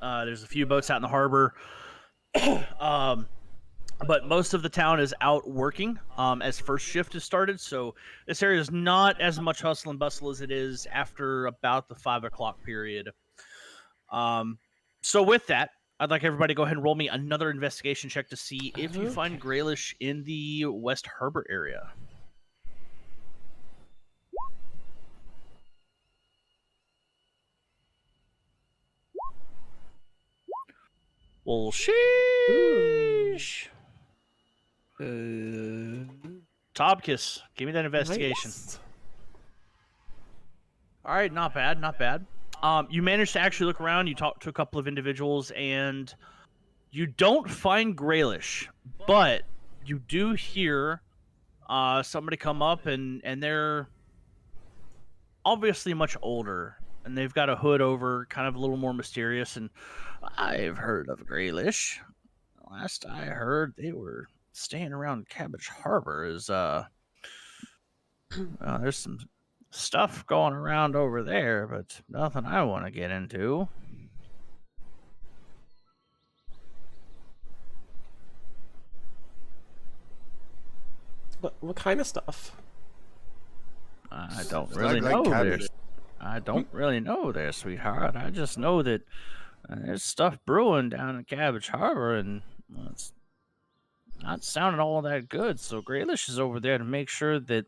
there's a few boats out in the harbor. But most of the town is out working as first shift has started. So this area is not as much hustle and bustle as it is after about the 5 o'clock period. So with that, I'd like everybody to go ahead and roll me another investigation check to see if you find Graylish in the West Harbor area. Well, sheesh. Tobkiss, give me that investigation. Nice. All right, not bad, not bad. You managed to actually look around. You talked to a couple of individuals, and you don't find Graylish, but you do hear somebody come up, and they're obviously much older, and they've got a hood over, kind of a little more mysterious. And I've heard of Graylish. Last I heard, they were staying around Cabbage Harbor. There's some stuff going around over there, but nothing I want to get into. What kind of stuff? I don't really know there. I don't really know there, sweetheart. I just know that there's stuff brewing down in Cabbage Harbor, and it's not sounding all that good. So Graylish is over there to make sure that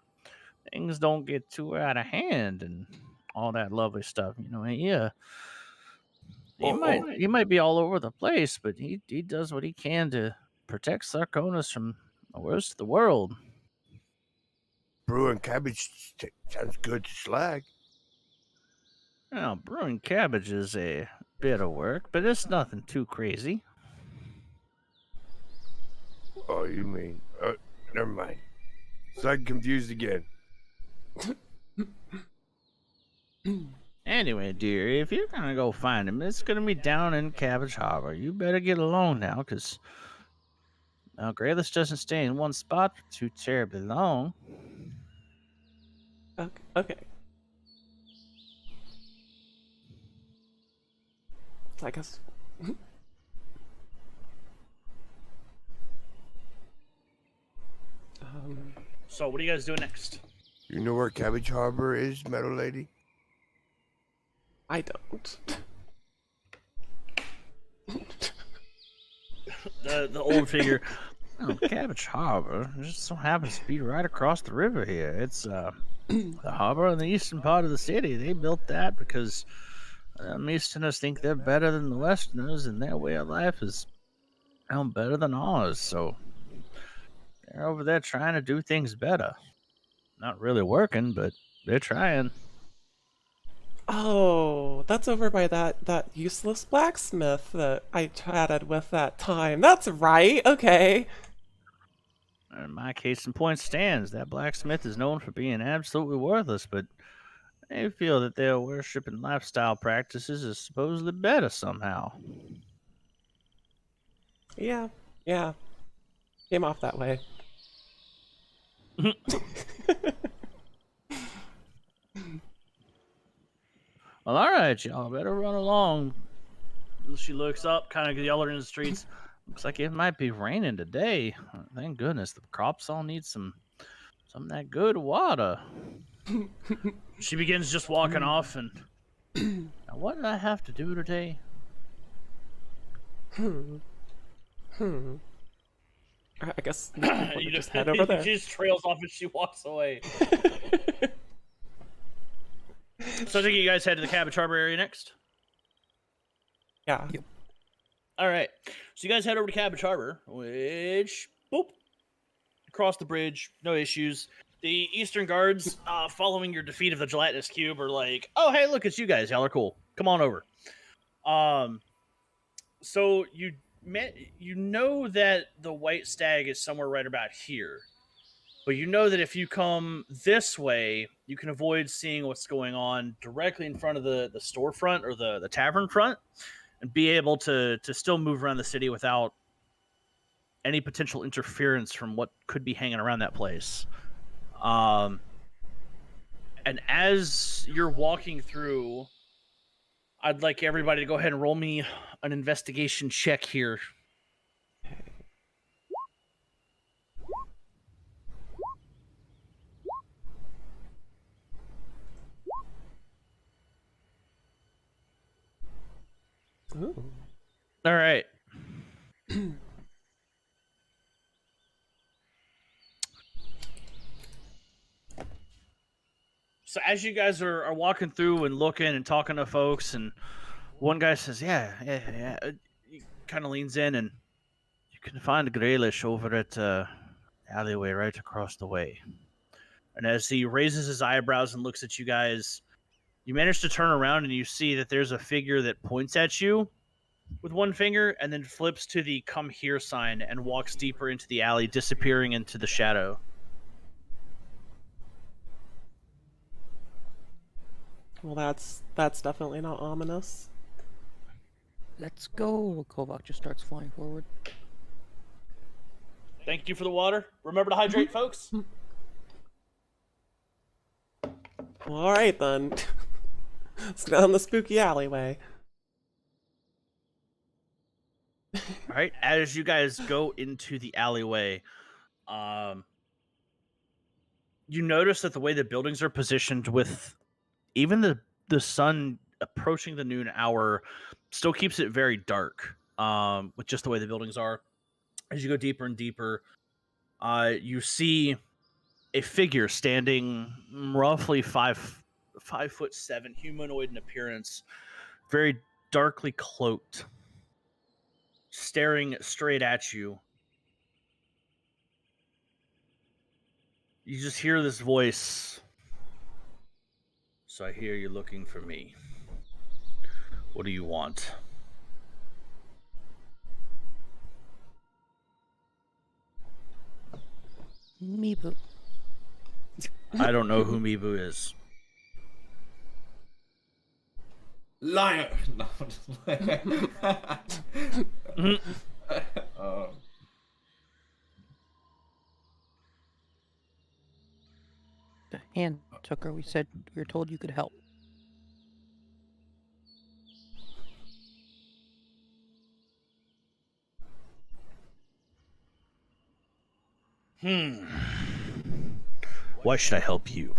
things don't get too out of hand and all that lovely stuff. You know, he might be all over the place, but he does what he can to protect Sarkonis from the worst of the world. Brewing cabbage sounds good to Slag. Well, brewing cabbage is a bit of work, but it's nothing too crazy. Oh, you mean? Never mind. Slag confused again. Anyway, dear, if you're gonna go find him, it's gonna be down in Cabbage Harbor. You better get along now, because Graylish doesn't stay in one spot for too terribly long. Okay. I guess. So, what are you guys doing next? You know where Cabbage Harbor is, Meadow Lady? I don't. The old figure. Oh, Cabbage Harbor. It just so happens to be right across the river here. It's the harbor in the eastern part of the city. They built that because Easterners think they're better than the Westerners, and their way of life is better than ours. So they're over there trying to do things better. Not really working, but they're trying. that's over by that useless blacksmith that I chatted with that time. That's right. Okay. In my case in point stands, that blacksmith is known for being absolutely worthless, but they feel that their worship and lifestyle practices is supposedly better somehow. Yeah. Yeah. Came off that way. Well, all right, y'all better run along. She looks up, kind of yelling in the streets. Looks like it might be raining today. Thank goodness, the crops all need some of that good water. She begins just walking off, and now what did I have to do today? I guess you just head over there. She just trails off and she walks away. So I think you guys head to the Cabbage Harbor area next. Yeah. Yep. All right. So you guys head over to Cabbage Harbor, which boop, across the bridge, no issues. The Eastern Guards, following your defeat of the gelatinous cube, are like, "Oh, hey, look, it's you guys. Y'all are cool. Come on over." So you know that the White Stag is somewhere right about here, but you know that if you come this way, you can avoid seeing what's going on directly in front of the storefront or the tavern front, and be able to still move around the city without any potential interference from what could be hanging around that place. And as you're walking through, I'd like everybody to go ahead and roll me an investigation check here. Ooh. All right. So as you guys are walking through and looking and talking to folks, and one guy says, yeah. He kind of leans in, and you can find Graylish over at alleyway right across the way. And as he raises his eyebrows and looks at you guys, you manage to turn around and you see that there's a figure that points at you with one finger and then flips to the "come here" sign and walks deeper into the alley, disappearing into the shadow. Well, that's definitely not ominous. Let's go. Kovac just starts flying forward. Thank you for the water. Remember to hydrate, folks. Well, all right then. Let's go down the spooky alleyway. All right, as you guys go into the alleyway, you notice that the way the buildings are positioned, with even the sun approaching the noon hour, still keeps it very dark, with just the way the buildings are. As you go deeper and deeper, you see a figure standing roughly 5'7", humanoid in appearance, very darkly cloaked, staring straight at you. You just hear this voice. So I hear you're looking for me. What do you want? Meepo. I don't know who Mibu is. Liar! No, The hand took her. We were told you could help. Why should I help you?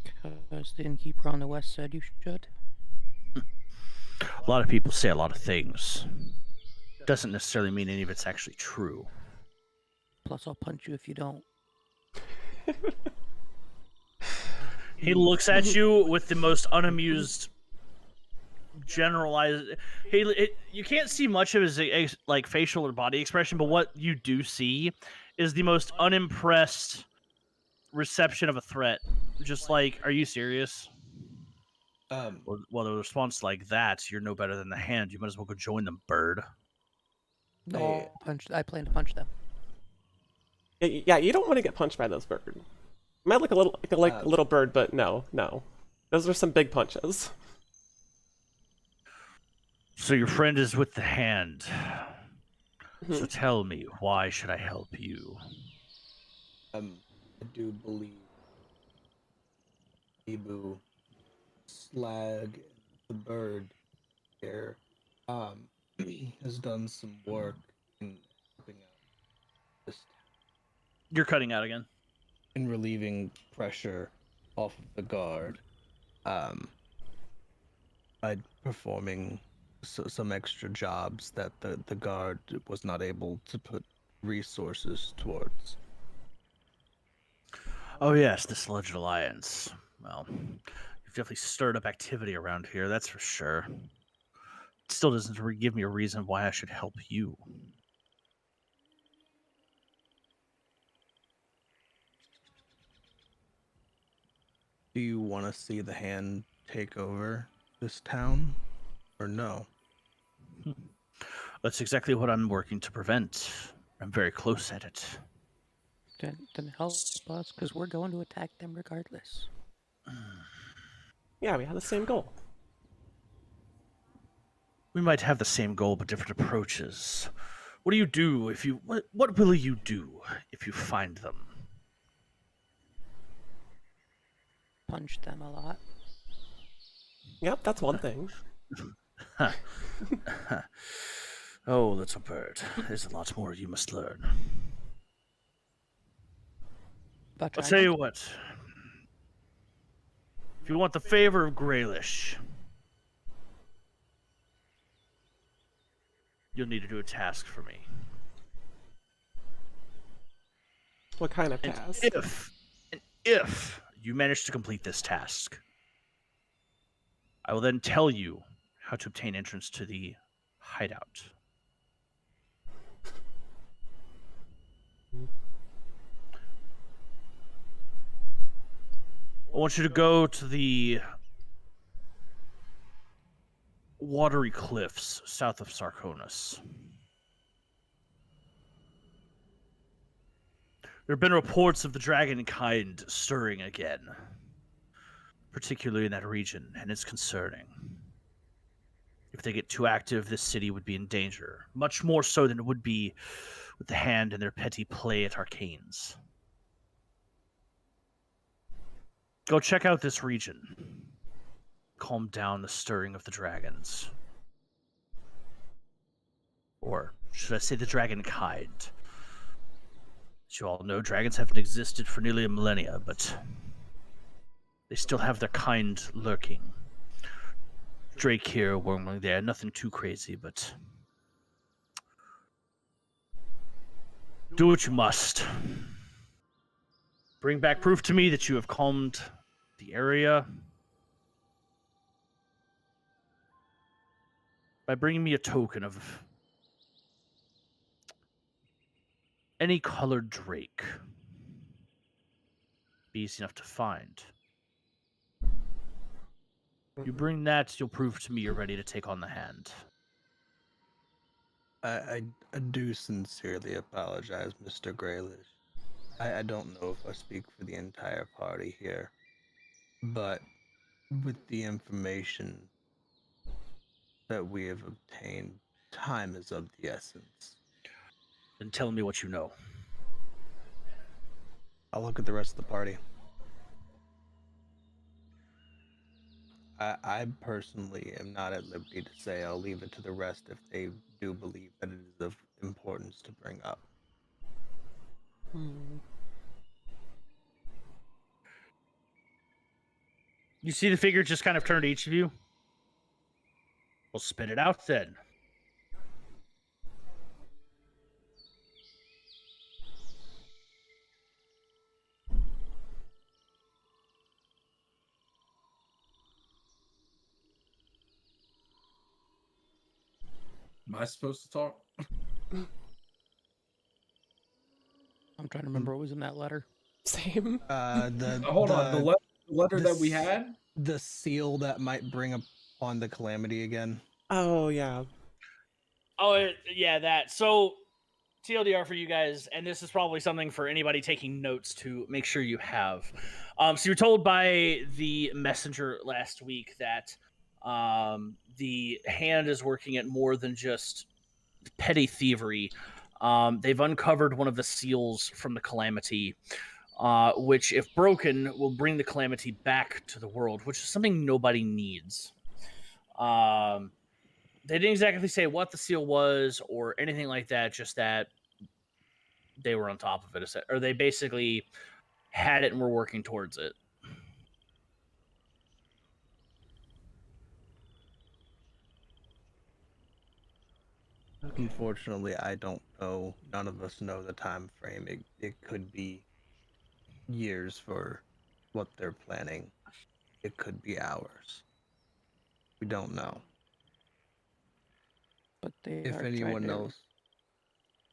Because the innkeeper on the west said you should. A lot of people say a lot of things. Doesn't necessarily mean any of it's actually true. Plus, I'll punch you if you don't. He looks at you with the most unamused, generalized. You can't see much of his like facial or body expression, but what you do see is the most unimpressed reception of a threat Just like, are you serious? Um, Well, the response like that, you're no better than the hand. You might as well go join them, bird. No, I plan to punch them. Yeah, you don't want to get punched by those birds. You might look a little like a little bird, but no. Those are some big punches. So your friend is with the hand. So Mhm. tell me, why should I help you? I do believe Ibu, Slag, the bird here, has done some work in helping out this You're cutting out again. in relieving pressure off of the guard. By performing some extra jobs that the guard was not able to put resources towards. Oh yes, this alleged alliance. Well, you've definitely stirred up activity around here, that's for sure. It still doesn't give me a reason why I should help you. Do you want to see the hand take over this town, or no? That's exactly what I'm working to prevent. I'm very close at it. Then help us, because we're going to attack them regardless. Yeah, we have the same goal. We might have the same goal, but different approaches. What do you do if you... What will you do if you find them? Punch them a lot. Yep, that's one thing. Oh, little bird. There's a lot more you must learn. But I'll tell you what. If you want the favor of Graylish, you'll need to do a task for me. What kind of And task? if you manage to complete this task, I will then tell you how to obtain entrance to the hideout. I want you to go to the watery cliffs south of Sarkonis. There have been reports of the dragon kind stirring again, particularly in that region, and it's concerning. If they get too active, this city would be in danger, much more so than it would be with the hand and their petty play at arcanes. Go check out this region. Calm down the stirring of the dragons. Or should I say the dragon kind? As you all know, dragons haven't existed for nearly a millennia, but they still have their kind lurking. Drake here, wormling there, nothing too crazy, but do what you must. Bring back proof to me that you have calmed the area by bringing me a token of any colored drake. Be easy enough to find. You bring that, you'll prove to me you're ready to take on the hand. I do sincerely apologize, Mr. Graylish. I don't know if I speak for the entire party here, but with the information that we have obtained, time is of the essence. Then tell me what you know. I'll look at the rest of the party. I personally am not at liberty to say. I'll leave it to the rest if they do believe that it is of importance to bring up. You see the figure just kind of turn to each of you? Well, spit it out then. Am I supposed to talk? I'm trying to remember what was in that letter. Same. Hold on. The letter letter that we had? The seal that might bring upon the calamity again. Oh yeah. Oh, yeah, that. So, TLDR for you guys, and this is probably something for anybody taking notes to make sure you have. So you were told by the messenger last week that the hand is working at more than just petty thievery. They've uncovered one of the seals from the calamity, which, if broken, will bring the calamity back to the world, which is something nobody needs. They didn't exactly say what the seal was or anything like that, just that they were on top of it, or they basically had it and were working towards it. Unfortunately, I don't know. None of us know the time frame. It could be years for what they're planning. It could be hours. We don't know. But they If are anyone trying to, knows,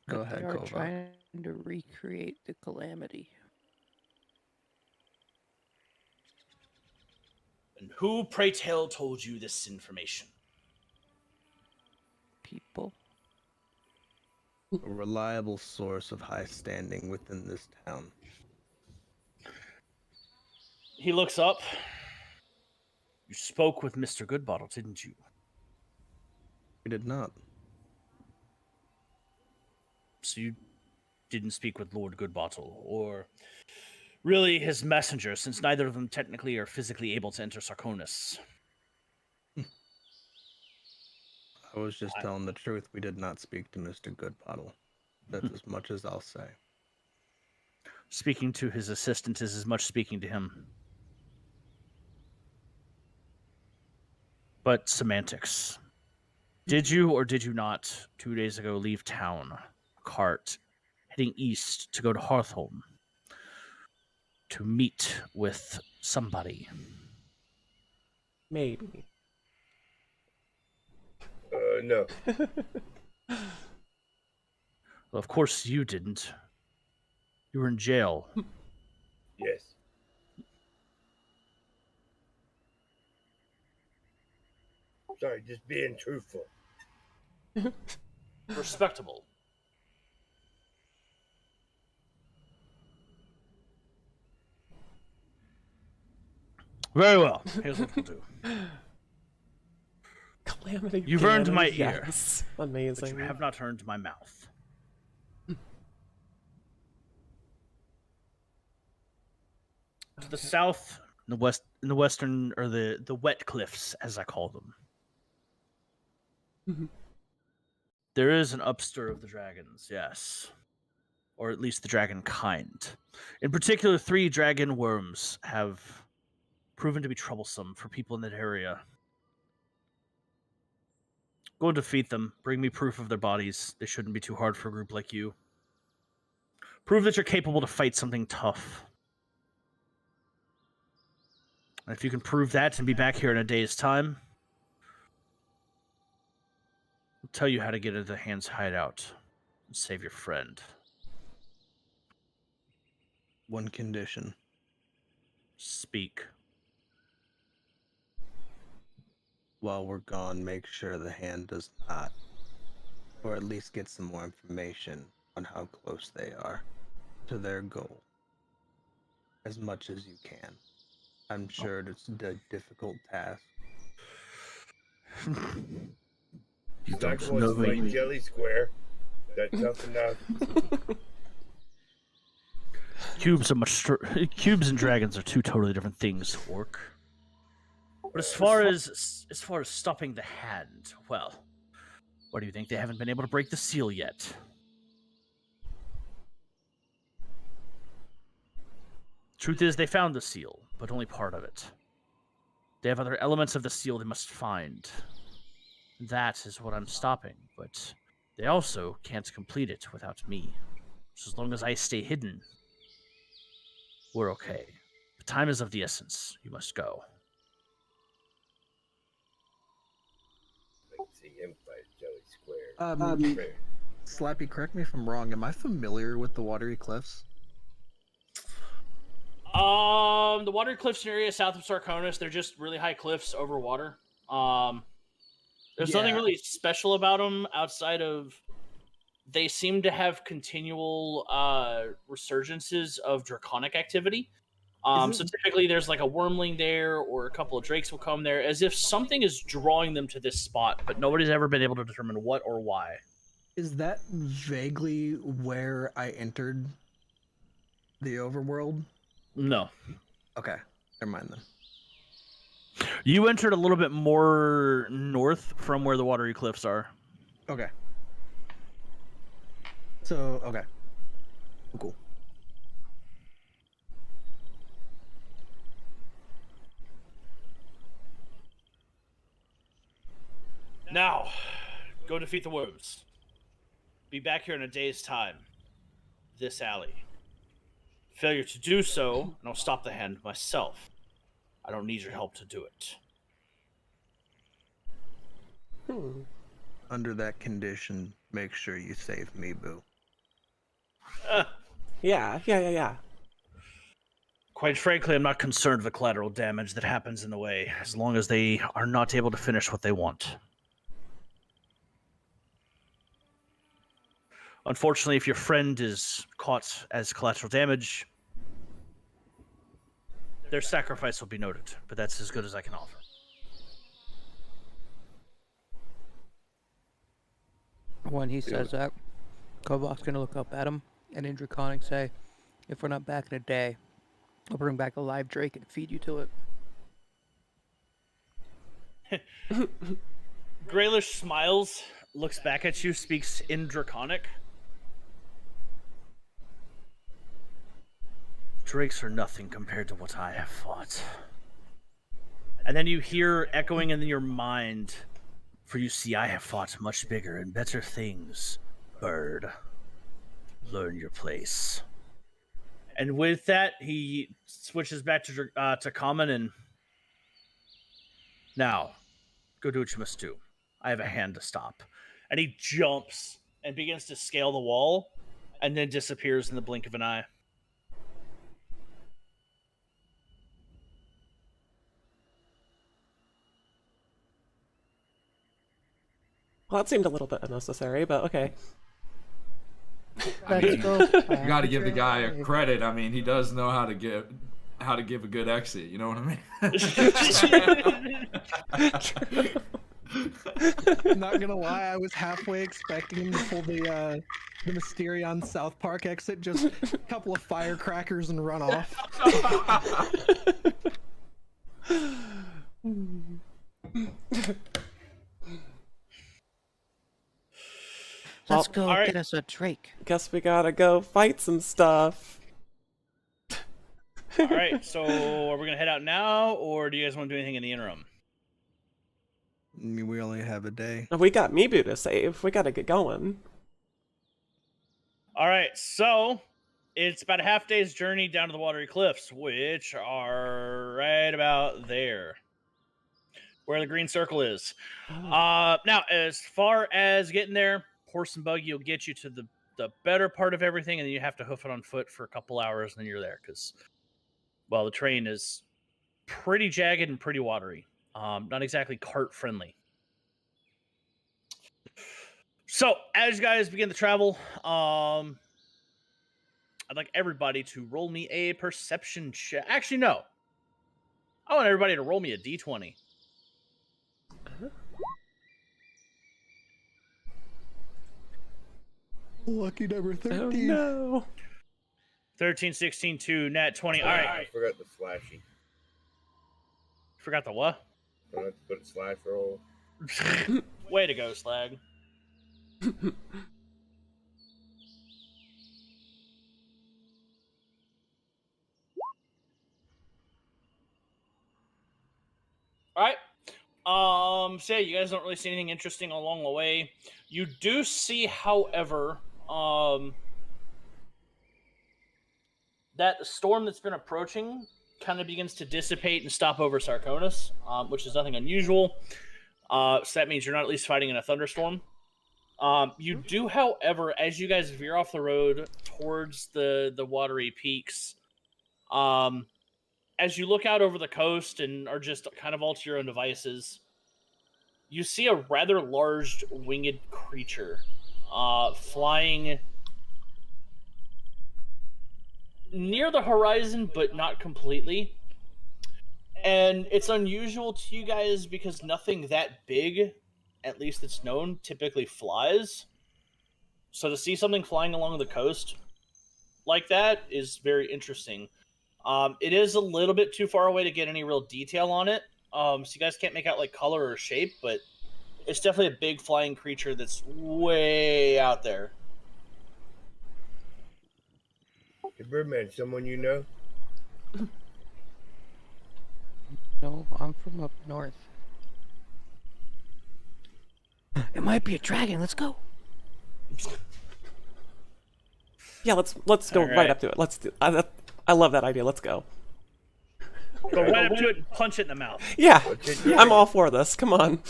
go but ahead, they are Kova. trying to recreate the calamity. And who, pray tell, told you this information? People. A reliable source of high standing within this town. He looks up. You spoke with Mr. Goodbottle, didn't you? We did not. So you didn't speak with Lord Goodbottle, or really his messenger, since neither of them technically are physically able to enter Sarkonis. I was just telling the truth. We did not speak to Mr. Goodbottle. That's as much as I'll say. Speaking to his assistant is as much speaking to him. But semantics. Did you or did you not, 2 days ago, leave town, cart, heading east to go to Hearthholm to meet with somebody? Maybe. No. Well, of course you didn't. You were in jail. Yes. Sorry, just being truthful. Respectable. Very well. Here's what we'll do. Calamity. You've earned Ganon, my yes. But Amazing. you have not earned my mouth. To the south, in the western, or the wet cliffs, as I call them, Mhm. there is an upstir of the dragons, yes. Or at least the dragon kind. In particular, 3 dragon worms have proven to be troublesome for people in that area. Go and defeat them. Bring me proof of their bodies. They shouldn't be too hard for a group like you. Prove that you're capable to fight something tough. And if you can prove that and be back here in a day's time, I'll tell you how to get into the Hand's hideout and save your friend. One condition. Speak. While we're gone, make sure the Hand does not, or at least get some more information on how close they are to their goal. As much as you can. I'm sure it's a difficult task. You don't know me. Jelly Square. That's tough enough. Cubes and dragons are 2 totally different things, Orc. But as far as stopping the Hand, well, what do you think? They haven't been able to break the seal yet. Truth is, they found the seal, but only part of it. They have other elements of the seal they must find. That is what I'm stopping, but they also can't complete it without me. So as long as I stay hidden, we're okay. But time is of the essence. You must go. Let's see him fight Jelly Square. Slappy, correct me if I'm wrong. Am I familiar with the Watery Cliffs? The water cliffs area south of Sarkonis, they're just really high cliffs over water. There's nothing really special about them outside of they seem to have continual resurgences of draconic activity. So typically there's like a wormling there or a couple of drakes will come there as if something is drawing them to this spot, but nobody's ever been able to determine what or why. Is that vaguely where I entered the overworld? No. Okay, never mind then. You entered a little bit more north from where the watery cliffs are. Okay. So, okay. Cool. Now, go defeat the worms. Be back here in a day's time. This alley. Failure to do so, and I'll stop the hand myself. I don't need your help to do it. Under that condition, make sure you save me, boo. Yeah. Quite frankly, I'm not concerned with the collateral damage that happens in the way, as long as they are not able to finish what they want. Unfortunately, if your friend is caught as collateral damage, their sacrifice will be noted, but that's as good as I can offer. When he says that, Kovak's gonna look up at him and in Draconic say, if we're not back in a day, I'll bring back a live drake and feed you to it. Graylish smiles, looks back at you, speaks in Draconic. Drakes are nothing compared to what I have fought. And then you hear echoing in your mind, for you see I have fought much bigger and better things, bird. Learn your place. And with that, he switches back to common and... Now, go do what you must do. I have a hand to stop. And he jumps and begins to scale the wall, and then disappears in the blink of an eye. Well, that seemed a little bit unnecessary, but okay. I mean, Let's go. you got to give the guy a credit. I mean, he does know how to give a good exit. You know what I mean? I'm not gonna lie, I was halfway expecting him to pull the Mysterion South Park exit, just a couple of firecrackers and run off. Let's go all right. get us a drake. Guess we gotta go fight some stuff. All right, so are we going to head out now, or do you guys want to do anything in the interim? I mean, we only have a day. We got Mibu to save. We gotta get going. All right, so it's about a half day's journey down to the watery cliffs, which are right about there, where the green circle is. Now, as far as getting there, horse and buggy will get you to the better part of everything, and then you have to hoof it on foot for a couple hours, and then you're there, because, well, the terrain is pretty jagged and pretty watery. Not exactly cart friendly. So, as you guys begin to travel, I'd like everybody to roll me a perception check. Actually, no. I want everybody to roll me a d20. Lucky number 13. Oh no. 13, 16, 2, nat 20. All right. I forgot the slashy. Forgot the what? I have to put a slash roll. Way to go, Slag. All right. So yeah, you guys don't really see anything interesting along the way. You do see, however, that the storm that's been approaching kind of begins to dissipate and stop over Sarkonis, which is nothing unusual. So that means you're not at least fighting in a thunderstorm. You do, however, as you guys veer off the road towards the watery peaks, As you look out over the coast and are just kind of all to your own devices, you see a rather large winged creature flying near the horizon, but not completely. And it's unusual to you guys because nothing that big, at least it's known, typically flies. So to see something flying along the coast like that is very interesting. It is a little bit too far away to get any real detail on it. So you guys can't make out like color or shape, but it's definitely a big flying creature that's way out there. Hey, Birdman, someone you know? No, I'm from up north. It might be a dragon. Let's go. Yeah, let's go right up to it. Let's do. I love that idea. Let's go. Go right up to it and punch it in the mouth. Yeah, I'm all for this. Come on.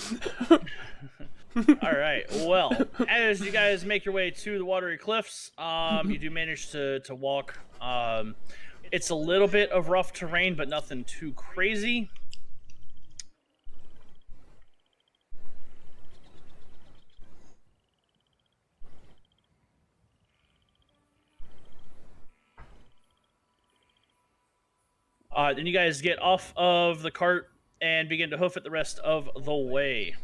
All right. Well, as you guys make your way to the watery cliffs, you do manage to walk. It's a little bit of rough terrain, but nothing too crazy. Then you guys get off of the cart and begin to hoof it the rest of the way.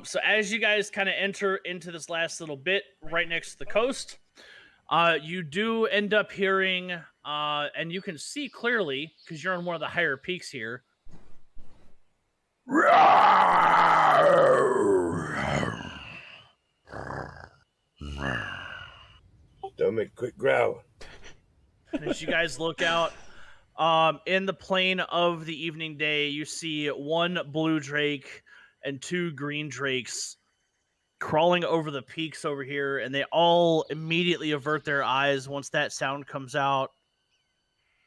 So as you guys kind of enter into this last little bit right next to the coast, you do end up hearing, and you can see clearly because you're on one of the higher peaks here. Stomach, quick growl. And as you guys look out, in the plane of the evening day, you see one blue drake and two green drakes crawling over the peaks over here, and they all immediately avert their eyes once that sound comes out.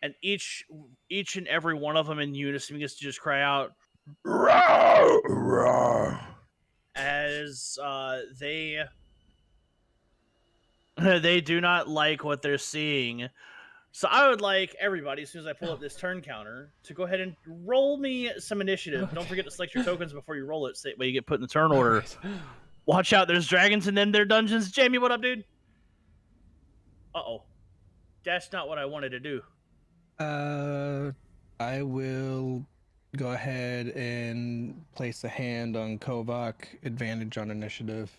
And each and every one of them in unison begins to just cry out as they do not like what they're seeing. So I would like everybody, as soon as I pull up this turn counter, to go ahead and roll me some initiative. Okay. Don't forget to select your tokens before you roll it, so that way you get put in the turn order. Right. Watch out, there's dragons in them their dungeons. Jamie, what up, dude? Uh-oh. That's not what I wanted to do. I will go ahead and place a hand on Kovac, advantage on initiative.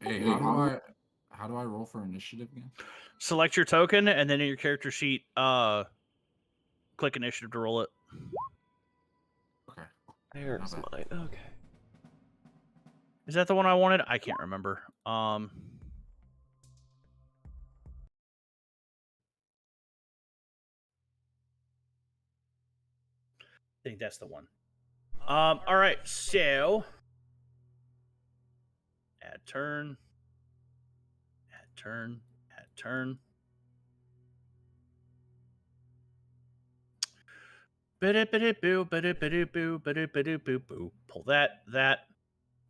Hey, how do I roll for initiative again? Select your token, and then in your character sheet, click initiative to roll it. Okay. There's mine. Okay. Is that the one I wanted? I can't remember. I think that's the one. All right, so add turn. Pull that,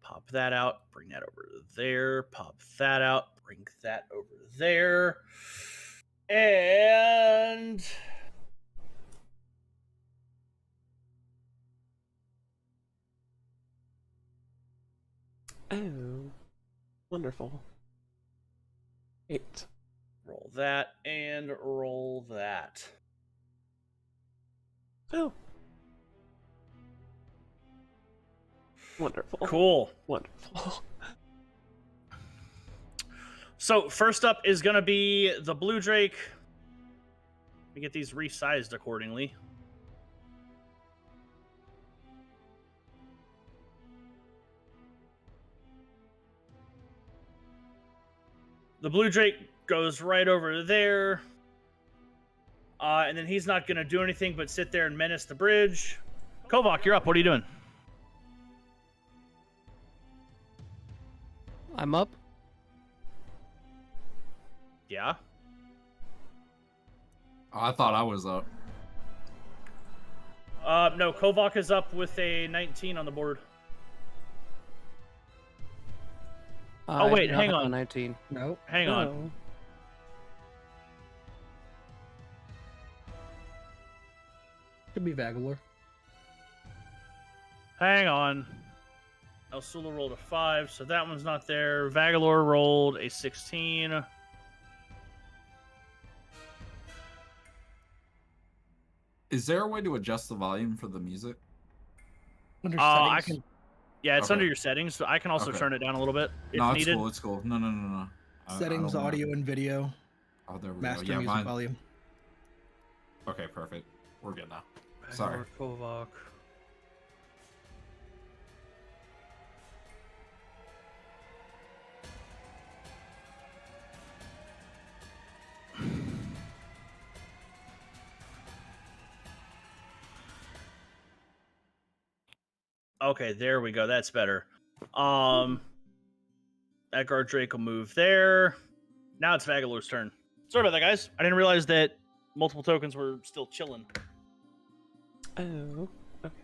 pop that out, bring that over there, pop that out, bring that over there, and oh, wonderful. 8. Roll that and roll that. Oh. Wonderful. Cool. Wonderful. So first up is going to be the blue drake. We get these resized accordingly. The blue drake goes right over there. And then he's not going to do anything but sit there and menace the bridge. Kovac, you're up. What are you doing? I'm up. Yeah. Oh, I thought I was up. No, Kovak is up with a 19 on the board. I wait, do not hang have a on. 19. Nope. Hang on. Oh. Could be Vagalor. Hang on. El Sula rolled a 5, so that one's not there. Vagalor rolled a 16. Is there a way to adjust the volume for the music? Under I settings. can. Yeah, it's Okay. under your settings, so I can also Okay. turn it down a little bit if No, it's needed. cool. It's cool. No. I Settings, don't wanna- audio, and video. Oh, there we Master go. Yeah, music mine. volume. Okay, perfect. We're good now. Vagalor, Sorry. Kovak. Okay, there we go. That's better. Edgar Drake will move there. Now it's Vagalor's turn. Sorry about that, guys. I didn't realize that multiple tokens were still chilling. Oh. Okay.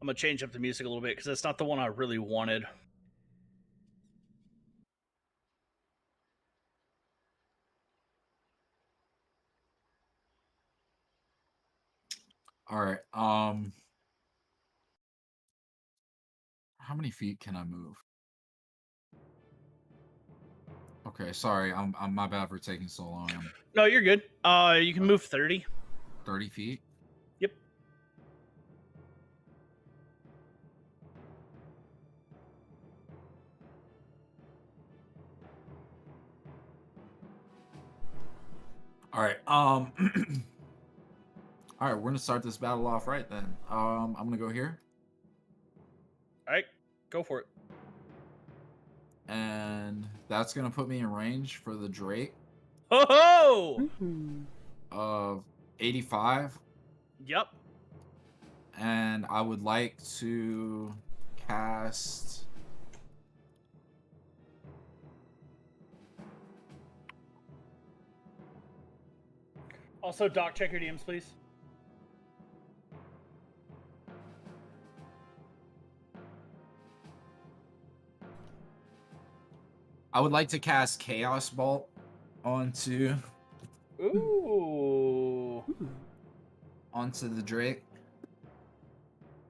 I'm gonna change up the music a little bit because that's not the one I really wanted. All right. How many feet can I move? Okay, sorry. I'm my bad for taking so long. I'm No, you're good. You can move 30. 30 feet. Yep. All right. All right, we're gonna start this battle off right then. I'm gonna go here, All right, go for it. and that's gonna put me in range for the Drake Ho ho! Mhm. of 85, Yep. and I would like to cast. Also, Doc, check your DMs, please. I would like to cast Chaos Bolt onto Ooh. the Drake.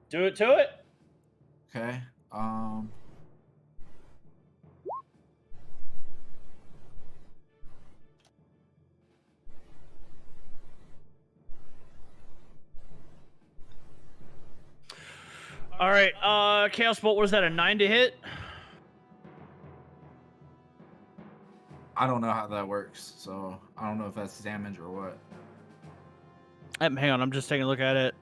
Do it to it. Okay. All right. Chaos Bolt. What is that? A 9 to hit? I don't know how that works, so I don't know if that's damage or what. Hang on. I'm just taking a look at it.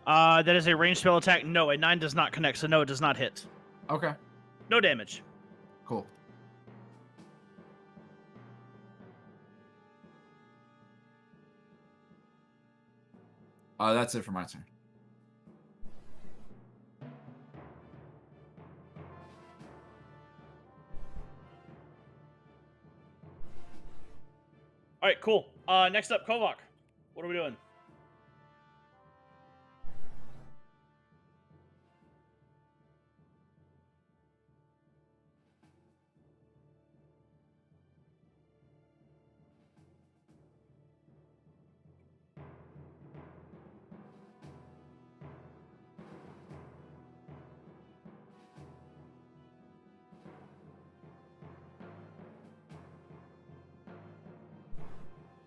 That is a ranged spell attack. No, a 9 does not connect, so no, it does not hit. Okay. No damage. Cool. That's it for my turn. All right, cool. Next up, Kovak. What are we doing?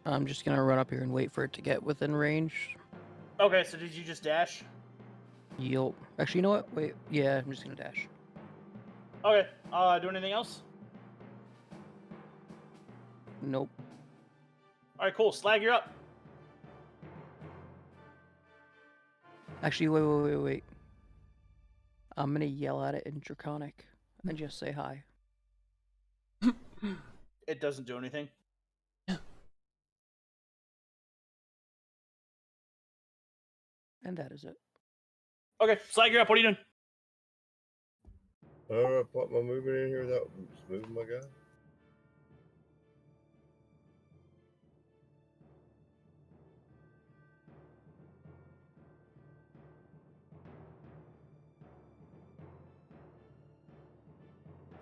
I'm just gonna run up here and wait for it to get within range. Okay, so did you just dash? You'll actually, you know what? Wait, yeah, I'm just gonna dash. Okay. Do anything else? Nope. All right, cool. Slag, you're up. Actually, wait. I'm gonna yell at it in Draconic and just say hi. It doesn't do anything. And that is it. Okay, Slag, you're up. What are you doing? I put my movement in here without just moving my guy.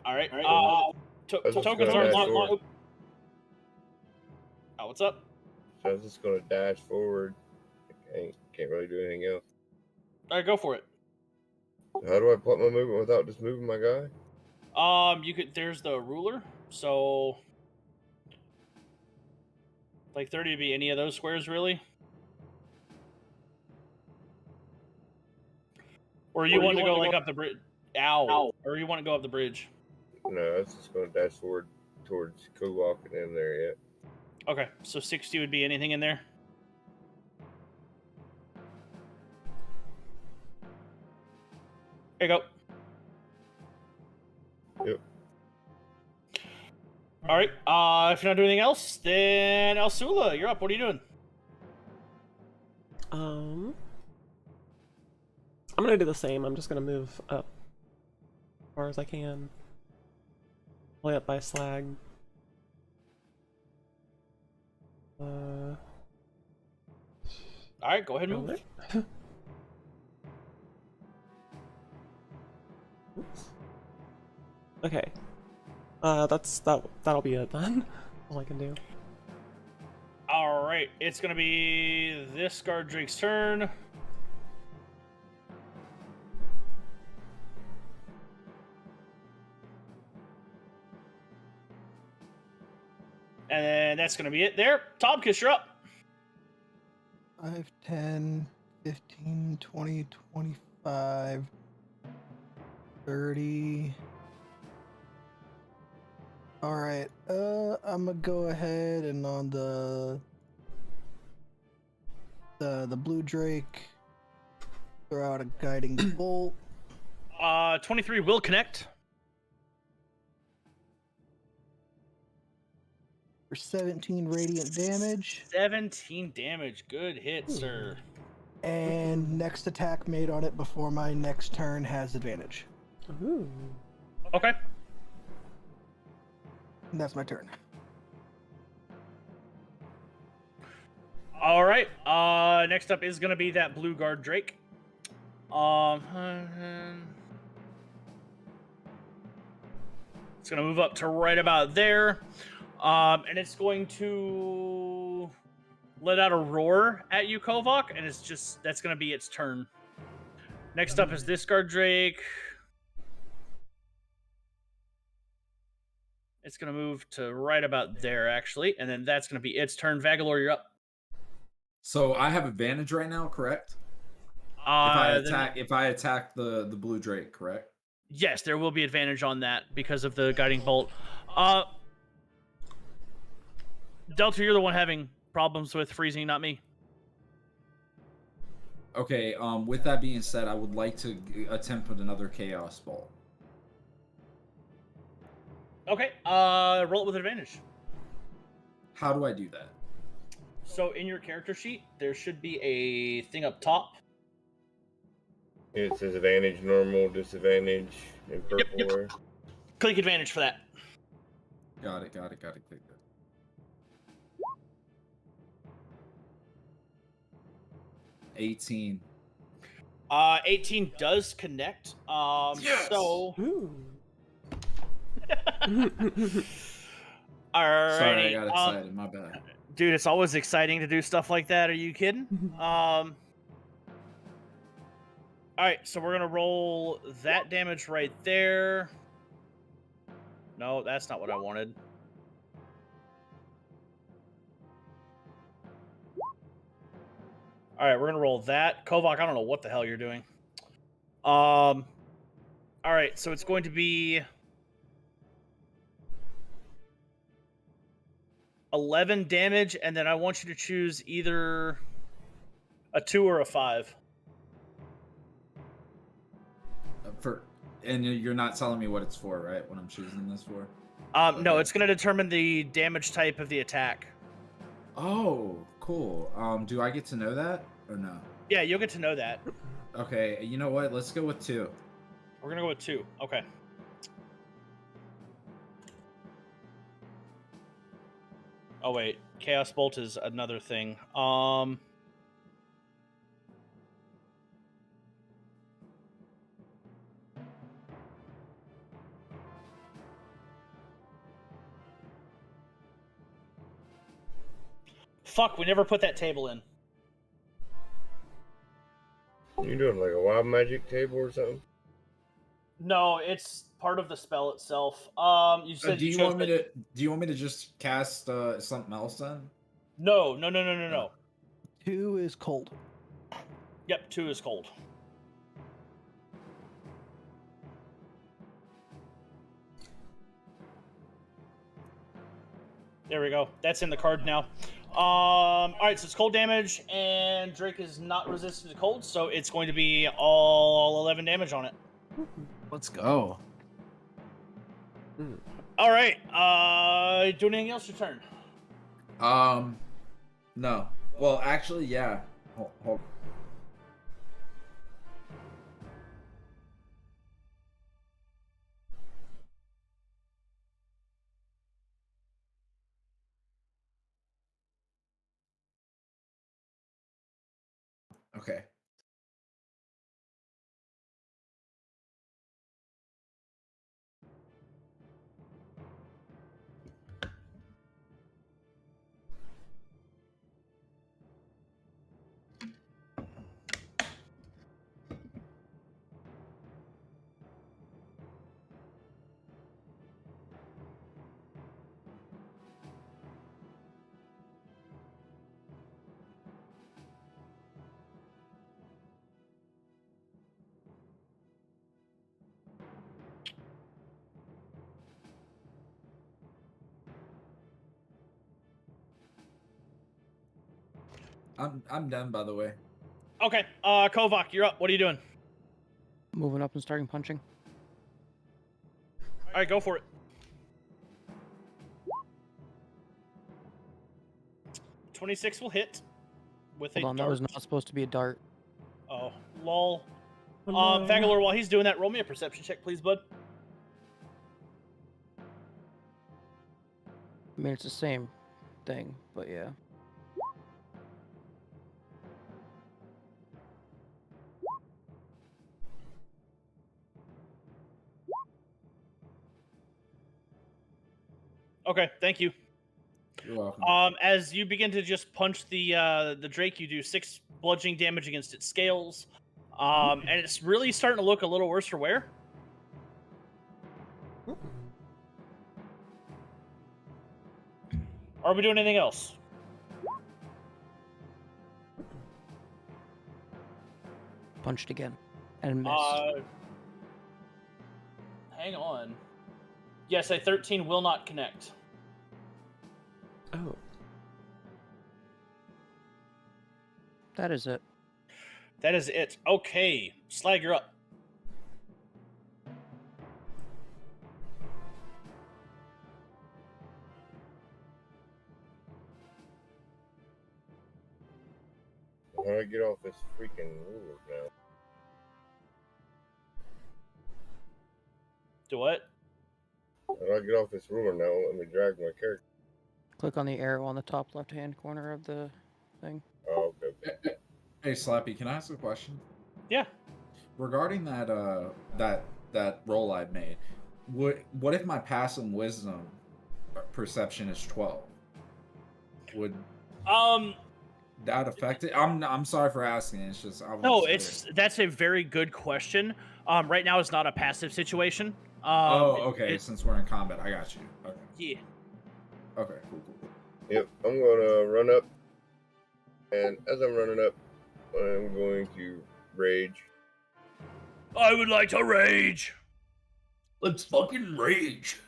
All right. I was just Tokens gonna are dash long. forward. Oh, what's up? So I was just gonna dash forward. Can't really do anything else. All right, go for it. How do I put my movement without just moving my guy? You could. There's the ruler. So, like 30 would be any of those squares, really. Or you want to go like up the bridge? Ow! Or you want to go up the bridge? No, I was just gonna dash forward towards Kovok and in there yet. Okay, so 60 would be anything in there. There you go. Yep. All right. If you're not doing anything else, then Elsula, you're up. What are you doing? I'm gonna do the same. I'm just gonna move up as far as I can. Play up by Slag. All right, go ahead and move. Oops. Okay. That'll be it then. All I can do. All right, it's gonna be this guard Drake's turn. And then that's gonna be it there. Tomkiss, you're up. 5, 10, 15, 20, 25, 30. All right. I'm gonna go ahead and on the blue drake, throw out a guiding bolt. 23 will connect. For 17 radiant damage. 17 damage. Good hit, sir. And next attack made on it before my next turn has advantage. Ooh. Okay. And that's my turn. All right. Next up is gonna be that blue guard Drake. It's gonna move up to right about there. And it's going to let out a roar at you, Kovok, and that's gonna be its turn. Next up is this guard Drake. It's gonna move to right about there, actually, and then that's gonna be its turn. Vagalor, you're up. So I have advantage right now, correct? If I attack the blue drake, correct? Yes, there will be advantage on that because of the guiding bolt. Delta, you're the one having problems with freezing, not me. Okay. With that being said, I would like to attempt with another chaos bolt. Okay. Roll it with advantage. How do I do that? So in your character sheet, there should be a thing up top. It says advantage, normal, disadvantage, and purple. Yep. Click advantage for that. Got it. Click that. 18. 18 does connect. Yes! So. Ooh. Alrighty. Sorry, I got excited. My bad. Dude, it's always exciting to do stuff like that. Are you kidding? Alright, so we're gonna roll that damage right there. No, that's not what I wanted. Alright, we're gonna roll that. Kovok, I don't know what the hell you're doing. Alright, so it's going to be 11 damage, and then I want you to choose either a 2 or a 5. And you're not telling me what it's for, right? What I'm choosing this for? No, Okay. it's going to determine the damage type of the attack. Oh, cool. Do I get to know that or no? Yeah, you'll get to know that. Okay, you know what? Let's go with 2. We're going to go with 2. Okay. Oh, wait. Chaos Bolt is another thing. Fuck, we never put that table in. You doing like a wild magic table or something? No, it's part of the spell itself. You said Do you want me to? Do you want me to just cast something else then? No. 2 is cold. Yep, 2 is cold. There we go. That's in the card now. All right, so it's cold damage, and Drake is not resistant to cold, so it's going to be all 11 damage on it. Let's go. All right. Doing anything else your turn? No. Well, actually, yeah. Hold. Okay. I'm done, by the way. Okay. Kovac, you're up. What are you doing? Moving up and starting punching. All right, go for it. 26 will hit with Hold a on, dart. that was not supposed to be a dart. Oh, lol. Oh, no. Vagalor, while he's doing that, roll me a perception check, please, bud. I mean, it's the same thing, but yeah. Okay, thank you. You're welcome. As you begin to just punch the Drake, you do 6 bludgeoning damage against its scales. And it's really starting to look a little worse for wear. Are we doing anything else? Punched again. And missed. Hang on. Yes, a 13 will not connect. Oh. That is it. That is it. Okay, Slag, you're up. How do I get off this freaking ruler now? Do what? How do I get off this ruler now? Let me drag my character. Click on the arrow on the top left-hand corner of the thing. Oh, okay. Hey, Slappy, can I ask a question? Yeah. Regarding that roll I made, what if my passive wisdom perception is 12? Would that affect it? I'm sorry for asking. It's just No, that's a very good question. Right now it's not a passive situation. Okay. Since we're in combat, I got you. Okay. Yeah. Okay. Cool. Yep, I'm gonna run up, and as I'm running up, I'm going to rage. I would like to rage. Let's fucking rage.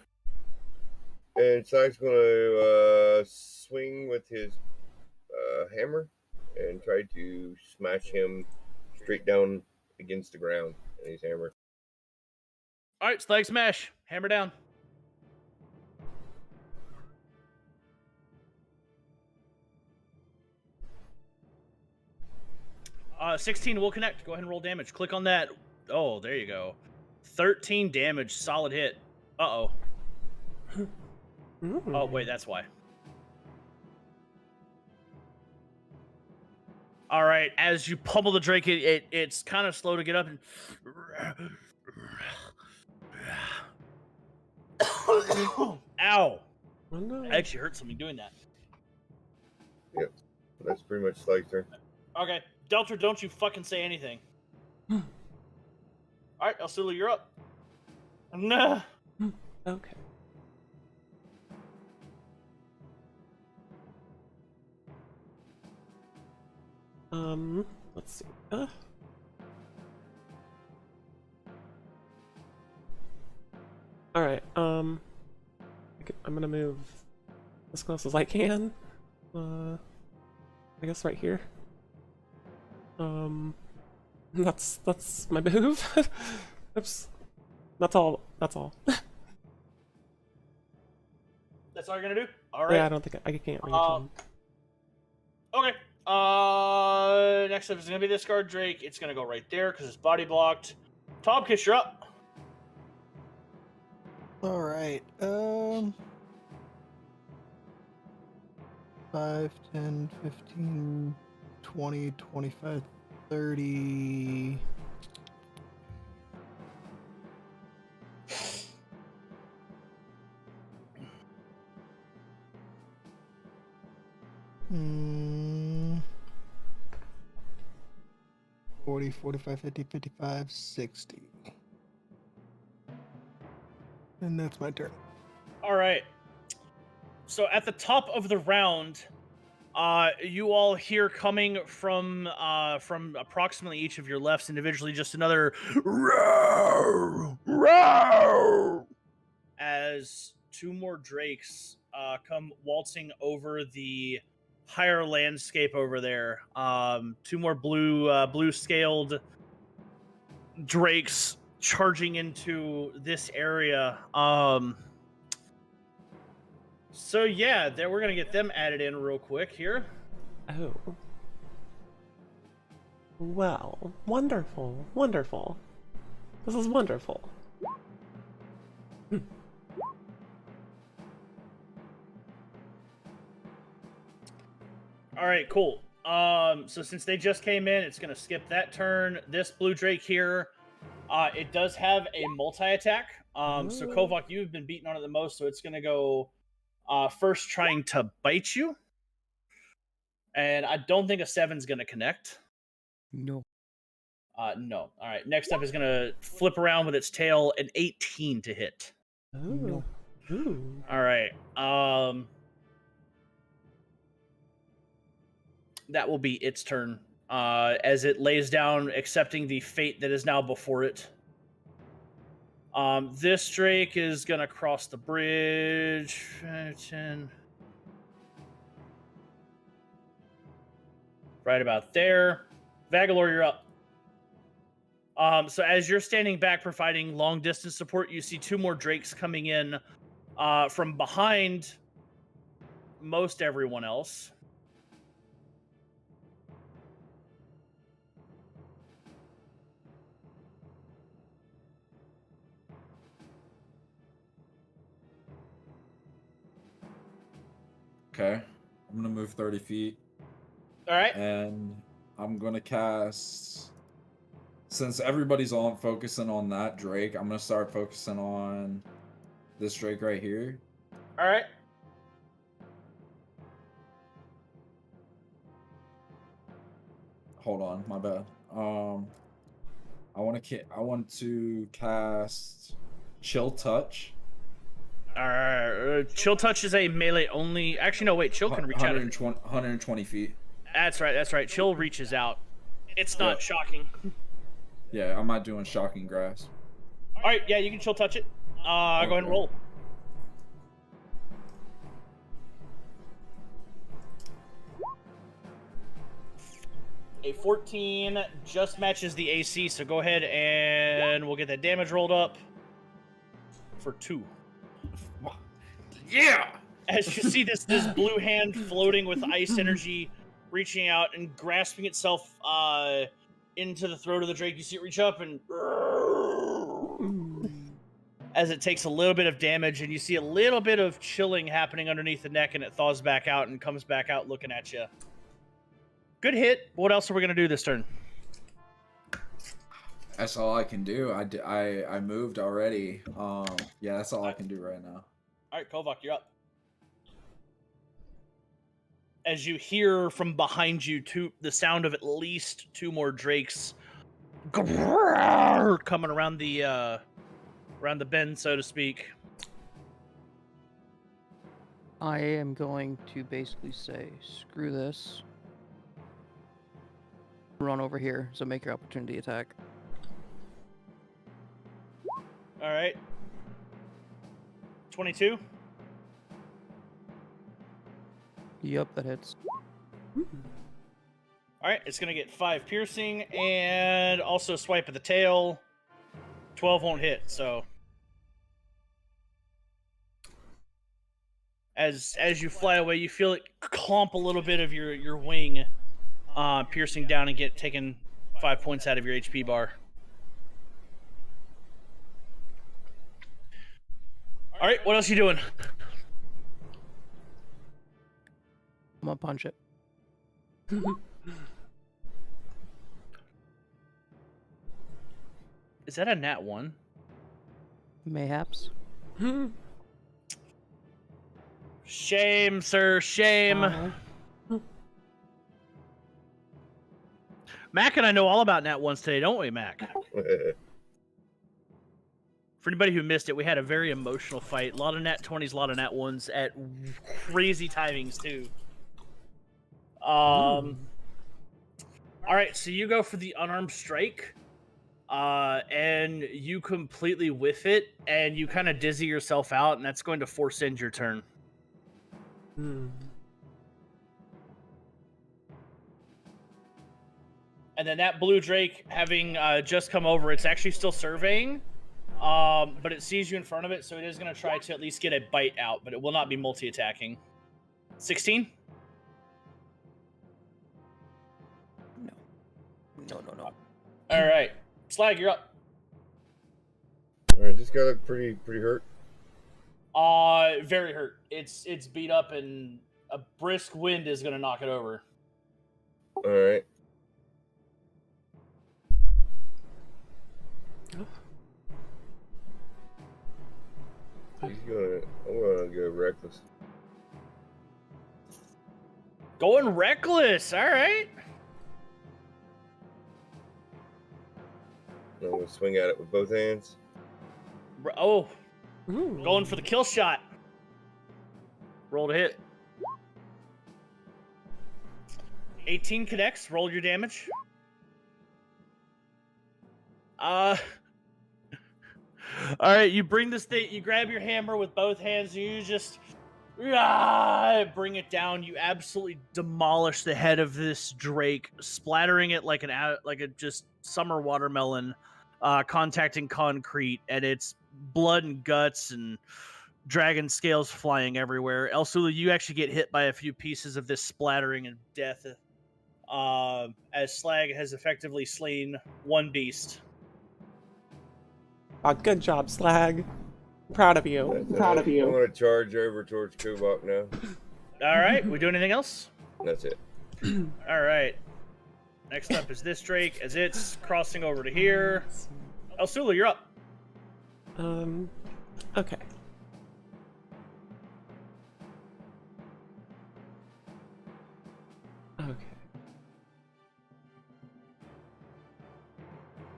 And Sykes gonna swing with his hammer and try to smash him straight down against the ground. And his hammer. All right, Slag Smash. Hammer down. 16 will connect. Go ahead and roll damage. Click on that. Oh, there you go. 13 damage. Solid hit. Uh-oh. Oh, wait, that's why. All right, as you pummel the Drake, it's kind of slow to get up and... Ow! Oh, no. I actually hurt something doing that. Yep. That's pretty much Slag's turn. Okay, Delta, don't you fucking say anything. All right, Elsula, you're up. Nah. Okay. Let's see. All right. I'm gonna move as close as I can. I guess right here. That's my move. Oops. That's all. That's all. That's all you're gonna do? All right. Yeah, I don't think I can't reach him. Okay. Next up is gonna be this guard Drake. It's gonna go right there because it's body blocked. Tobkiss, you're up. All right. 5, 10, 15, 20, 25, 30. Hmm. 40, 45, 50, 55, 60. And that's my turn. All right. So at the top of the round, you all hear coming from approximately each of your lefts individually just another roar, roar, as two more drakes come waltzing over the higher landscape over there. Two more blue scaled drakes charging into this area. So yeah, there we're gonna get them added in real quick here. Oh. Well, wonderful, wonderful. This is wonderful. All right, cool. So since they just came in, it's gonna skip that turn. This blue drake here, it does have a multi-attack. So Kovak, you've been beaten on it the most, so it's gonna go first trying to bite you. And I don't think a 7's gonna connect. No. No. All right. Next up is gonna flip around with its tail, an 18 to hit. Oh. No. Ooh. All right. That will be its turn. As it lays down, accepting the fate that is now before it. This drake is gonna cross the bridge. 10. Right about there. Vagalor, you're up. So as you're standing back providing long distance support, you see two more drakes coming in from behind most everyone else. Okay. I'm gonna move 30 feet. All right. And I'm gonna cast. Since everybody's on focusing on that Drake, I'm gonna start focusing on this Drake right here. All right. Hold on, my bad. I want to cast Chill Touch. Chill Touch is a melee only. Actually, no, wait. Chill can reach out. 120 feet. That's right. That's right. Chill reaches out. It's not shocking. Yeah, I'm not doing Shocking Grasp. All right. Yeah, you can Chill Touch it. Go ahead and roll. A 14 just matches the AC, so go ahead and we'll get that damage rolled up. for 2. Yeah. As you see this blue hand floating with ice energy, reaching out and grasping itself into the throat of the drake. You see it reach up and as it takes a little bit of damage, and you see a little bit of chilling happening underneath the neck, and it thaws back out and comes back out looking at you. Good hit. What else are we gonna do this turn? That's all I can do. I moved already. Yeah, that's all I can do right now. All right, Kovak, you're up. As you hear from behind you the sound of at least 2 more drakes coming around the bend, so to speak. I am going to basically say, screw this. Run over here, so make your opportunity attack. All right. 22. Yep, that hits. All right, it's going to get 5 piercing and also swipe at the tail. 12 won't hit, so. As you fly away, you feel it clomp a little bit of your wing, piercing down and taking 5 points out of your HP bar. All right, what else you doing? I'm gonna punch it. Is that a nat 1? Mayhaps. Shame, sir, shame. Mac and I know all about nat 1s today, don't we, Mac? For anybody who missed it, we had a very emotional fight. A lot of nat 20s, a lot of nat 1s at crazy timings, too. All right, so you go for the unarmed strike, and you completely whiff it, and you kind of dizzy yourself out, and that's going to force end your turn. And then that blue drake, having just come over, it's actually still surveying, but it sees you in front of it, so it is going to try to at least get a bite out, but it will not be multi-attacking. 16? No. All right. Slag, you're up. All right, this guy look pretty hurt. Very hurt. It's beat up, and a brisk wind is going to knock it over. All right. I'm gonna go reckless. Going reckless. All right. I'm gonna swing at it with both hands. Oh, going for the kill shot. Roll to hit. 18 connects. Roll your damage. All right, you bring this thing. You grab your hammer with both hands, and you just bring it down. You absolutely demolish the head of this drake, splattering it like a just summer watermelon, contacting concrete, and it's blood and guts and dragon scales flying everywhere. Elsula, you actually get hit by a few pieces of this splattering and death, as Slag has effectively slain one beast. Oh, good job, Slag. Proud of you. Proud of you. I'm gonna charge over towards Kubok now. All right, we do anything else? That's it. All right. Next up is this drake, as it's crossing over to here. Elsula, you're up. Okay.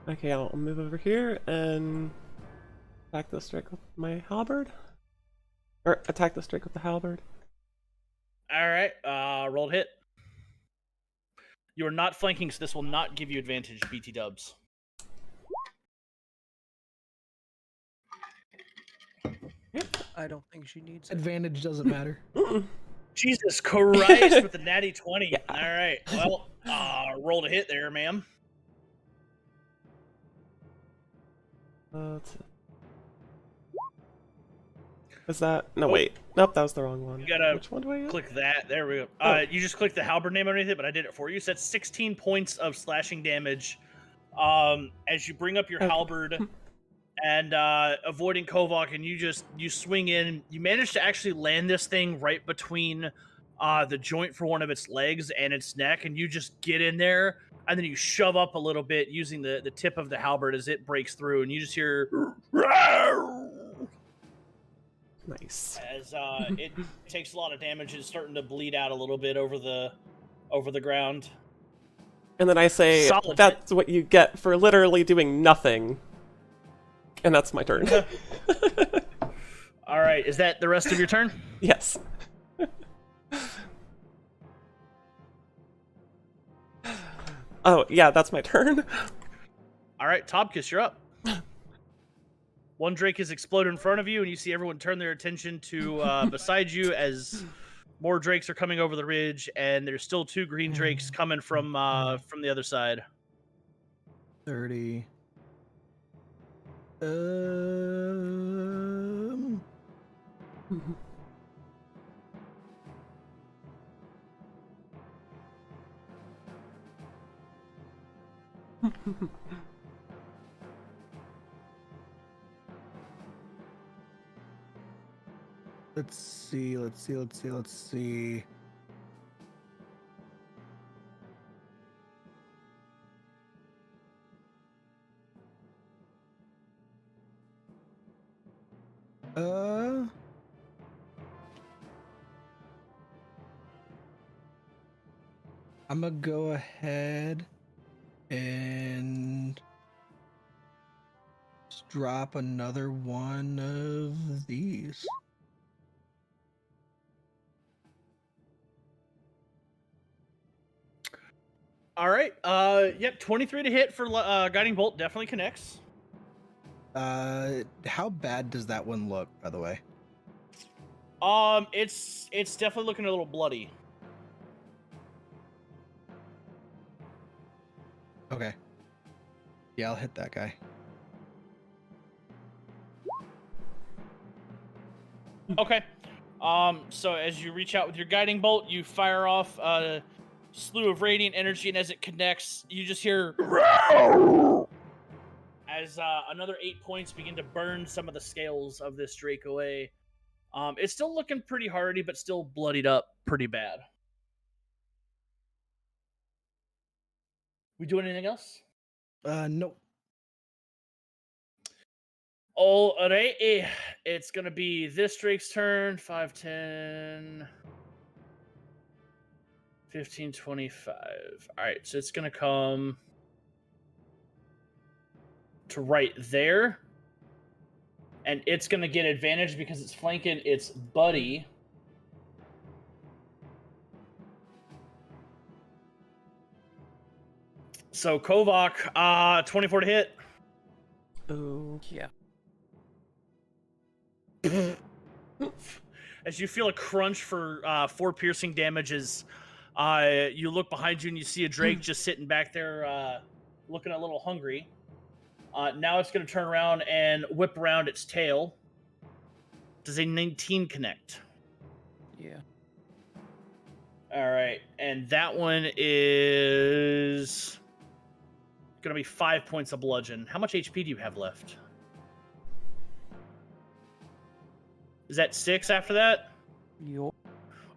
Okay, I'll move over here and attack this drake with my halberd. Or attack this drake with the halberd. All right, roll to hit. You are not flanking, so this will not give you advantage, BT dubs. I don't think she needs it. Advantage doesn't matter. Jesus Christ, with the natty 20. Yeah. All right, well, roll to hit there, ma'am. Is that... No, wait. Nope, that was the wrong one. You gotta Which one do I get? click that. There we go. Oh. You just click the halberd name underneath it, but I did it for you. So that's 16 points of slashing damage. As you bring up your Okay. halberd and avoiding Kovok, and you swing in. You manage to actually land this thing right between the joint for one of its legs and its neck, and you just get in there, and then you shove up a little bit using the tip of the halberd as it breaks through, and you just hear Nice. as it takes a lot of damage and it's starting to bleed out a little bit over the ground. And then I say, Solid. that's what you get for literally doing nothing. And that's my turn. All right, is that the rest of your turn? Yes. Oh, yeah, that's my turn. All right, Topkiss, you're up. One drake is exploded in front of you, and you see everyone turn their attention to beside you as more drakes are coming over the ridge, and there's still 2 green drakes coming from the other side. 30. Let's see. I'm gonna go ahead and just drop another one of these. All right, yep, 23 to hit for Guiding Bolt definitely connects. How bad does that one look, by the way? It's definitely looking a little bloody. Okay. Yeah, I'll hit that guy. Okay. So as you reach out with your Guiding Bolt, you fire off a slew of radiant energy, and as it connects, you just hear as another 8 points begin to burn some of the scales of this drake away. It's still looking pretty hardy, but still bloodied up pretty bad. We doing anything else? Nope. Alrighty. It's gonna be this drake's turn. 5, 10, 15, 25. Alright, so it's gonna come to right there. And it's gonna get advantage because it's flanking its buddy. So Kovok, 24 to hit. Ooh. Yeah. As you feel a crunch for 4 piercing damages, you look behind you and you see a drake just sitting back there looking a little hungry. Now it's going to turn around and whip around its tail. Does a 19 connect? Yeah. All right, and that one is going to be 5 points of bludgeon. How much HP do you have left? Is that 6 after that? Yo.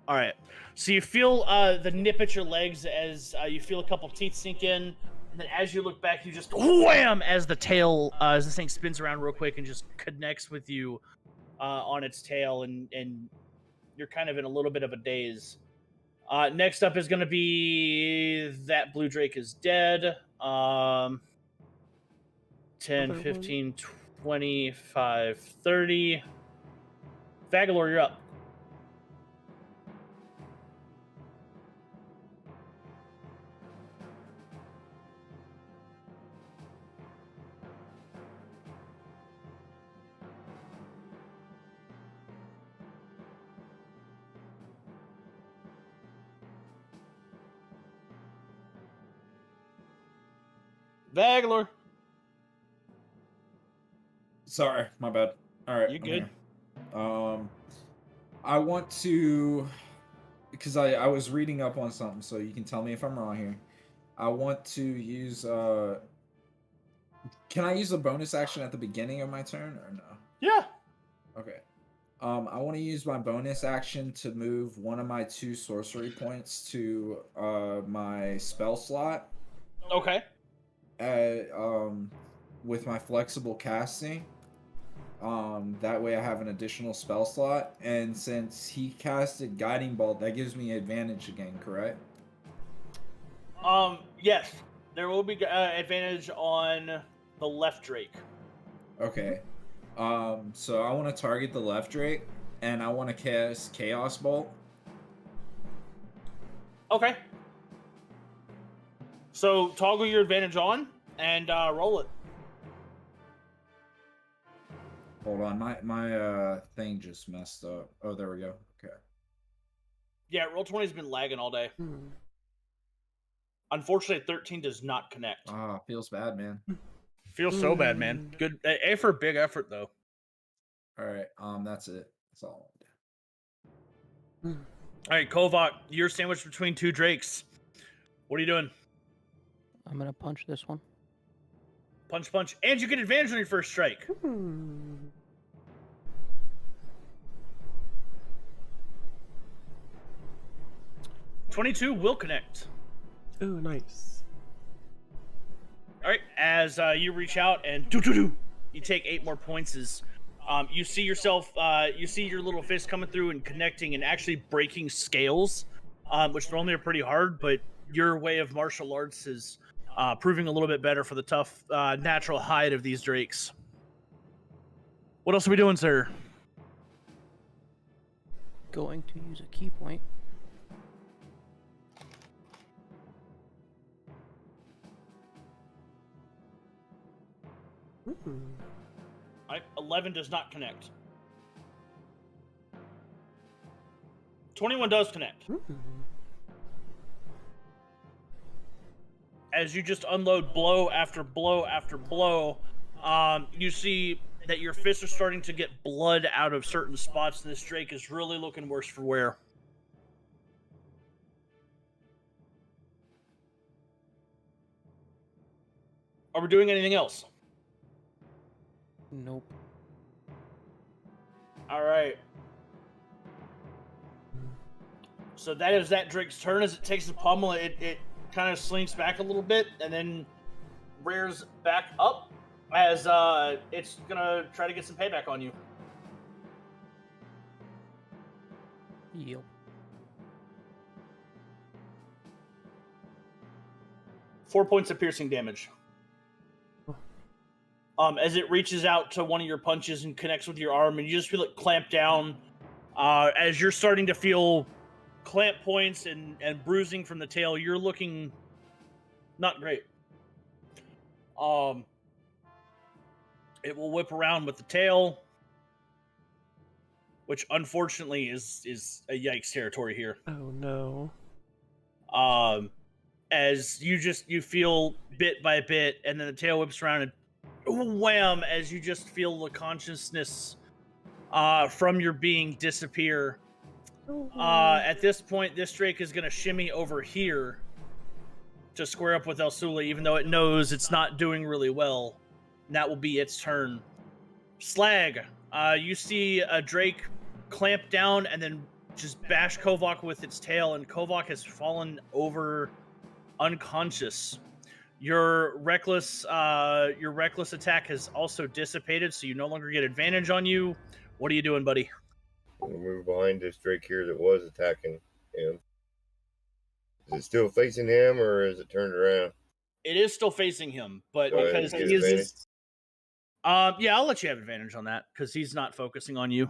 All right. So you feel the nip at your legs as you feel a couple teeth sink in, and then as you look back, you just wham as the tail, as this thing spins around real quick and just connects with you on its tail, and you're kind of in a little bit of a daze. Next up is going to be that blue drake is dead. 10, Other 15, 25, 30. Vagalor, you're up. Vagalor. Sorry, my bad. All right, You I'm good? here. I want to, because I was reading up on something, so you can tell me if I'm wrong here. I want to use can I use a bonus action at the beginning of my turn or no? Yeah. Okay. I want to use my bonus action to move one of my 2 sorcery points to my spell slot. Okay. With my flexible casting. That way I have an additional spell slot, and since he casted Guiding Bolt, that gives me advantage again, correct? Yes. There will be advantage on the left Drake. Okay. So I want to target the left Drake, and I want to cast Chaos Bolt. Okay. So toggle your advantage on and roll it. Hold on, my thing just messed up. Oh, there we go. Okay. Yeah, Roll20's been lagging all day. Hmm. Unfortunately, 13 does not connect. Feels bad, man. Feels so bad, man. Good effort, big effort though. All right, that's it. That's all. All right, Kovak, you're sandwiched between 2 Drakes. What are you doing? I'm gonna punch this one. Punch, punch, and you get advantage on your first strike. Hmm. 22 will connect. Oh, nice. All right, as you reach out and you take 8 more points as you see yourself, you see your little fist coming through and connecting and actually breaking scales, which normally are pretty hard, but your way of martial arts is proving a little bit better for the tough natural hide of these drakes. What else are we doing, sir? Going to use a key point. Hmm. All right, 11 does not connect. 21 does connect. Hmm. As you just unload blow after blow after blow, you see that your fists are starting to get blood out of certain spots, and this Drake is really looking worse for wear. Are we doing anything else? Nope. All right. So that is that Drake's turn. As it takes the pummel, it kind of slinks back a little bit and then rears back up as it's gonna try to get some payback on you. Yep. Four points of piercing damage. As it reaches out to one of your punches and connects with your arm, and you just feel it clamp down. As you're starting to feel clamp points and bruising from the tail, you're looking not great. It will whip around with the tail, which unfortunately is a yikes territory here. Oh no. As you feel bit by bit, and then the tail whips around and wham! As you just feel the consciousness from your being disappear. At this point, this Drake is going to shimmy over here to square up with Elsula, even though it knows it's not doing really well. And that will be its turn. Slag, you see a Drake clamp down and then just bash Kovak with its tail, and Kovak has fallen over unconscious. Your reckless attack has also dissipated, so you no longer get advantage on you. What are you doing, buddy? I'm gonna move behind this Drake here that was attacking him. Is it still facing him, or is it turned around? It is still facing him, but Go ahead because and get he is, advantage. yeah, I'll let you have advantage on that because he's not focusing on you.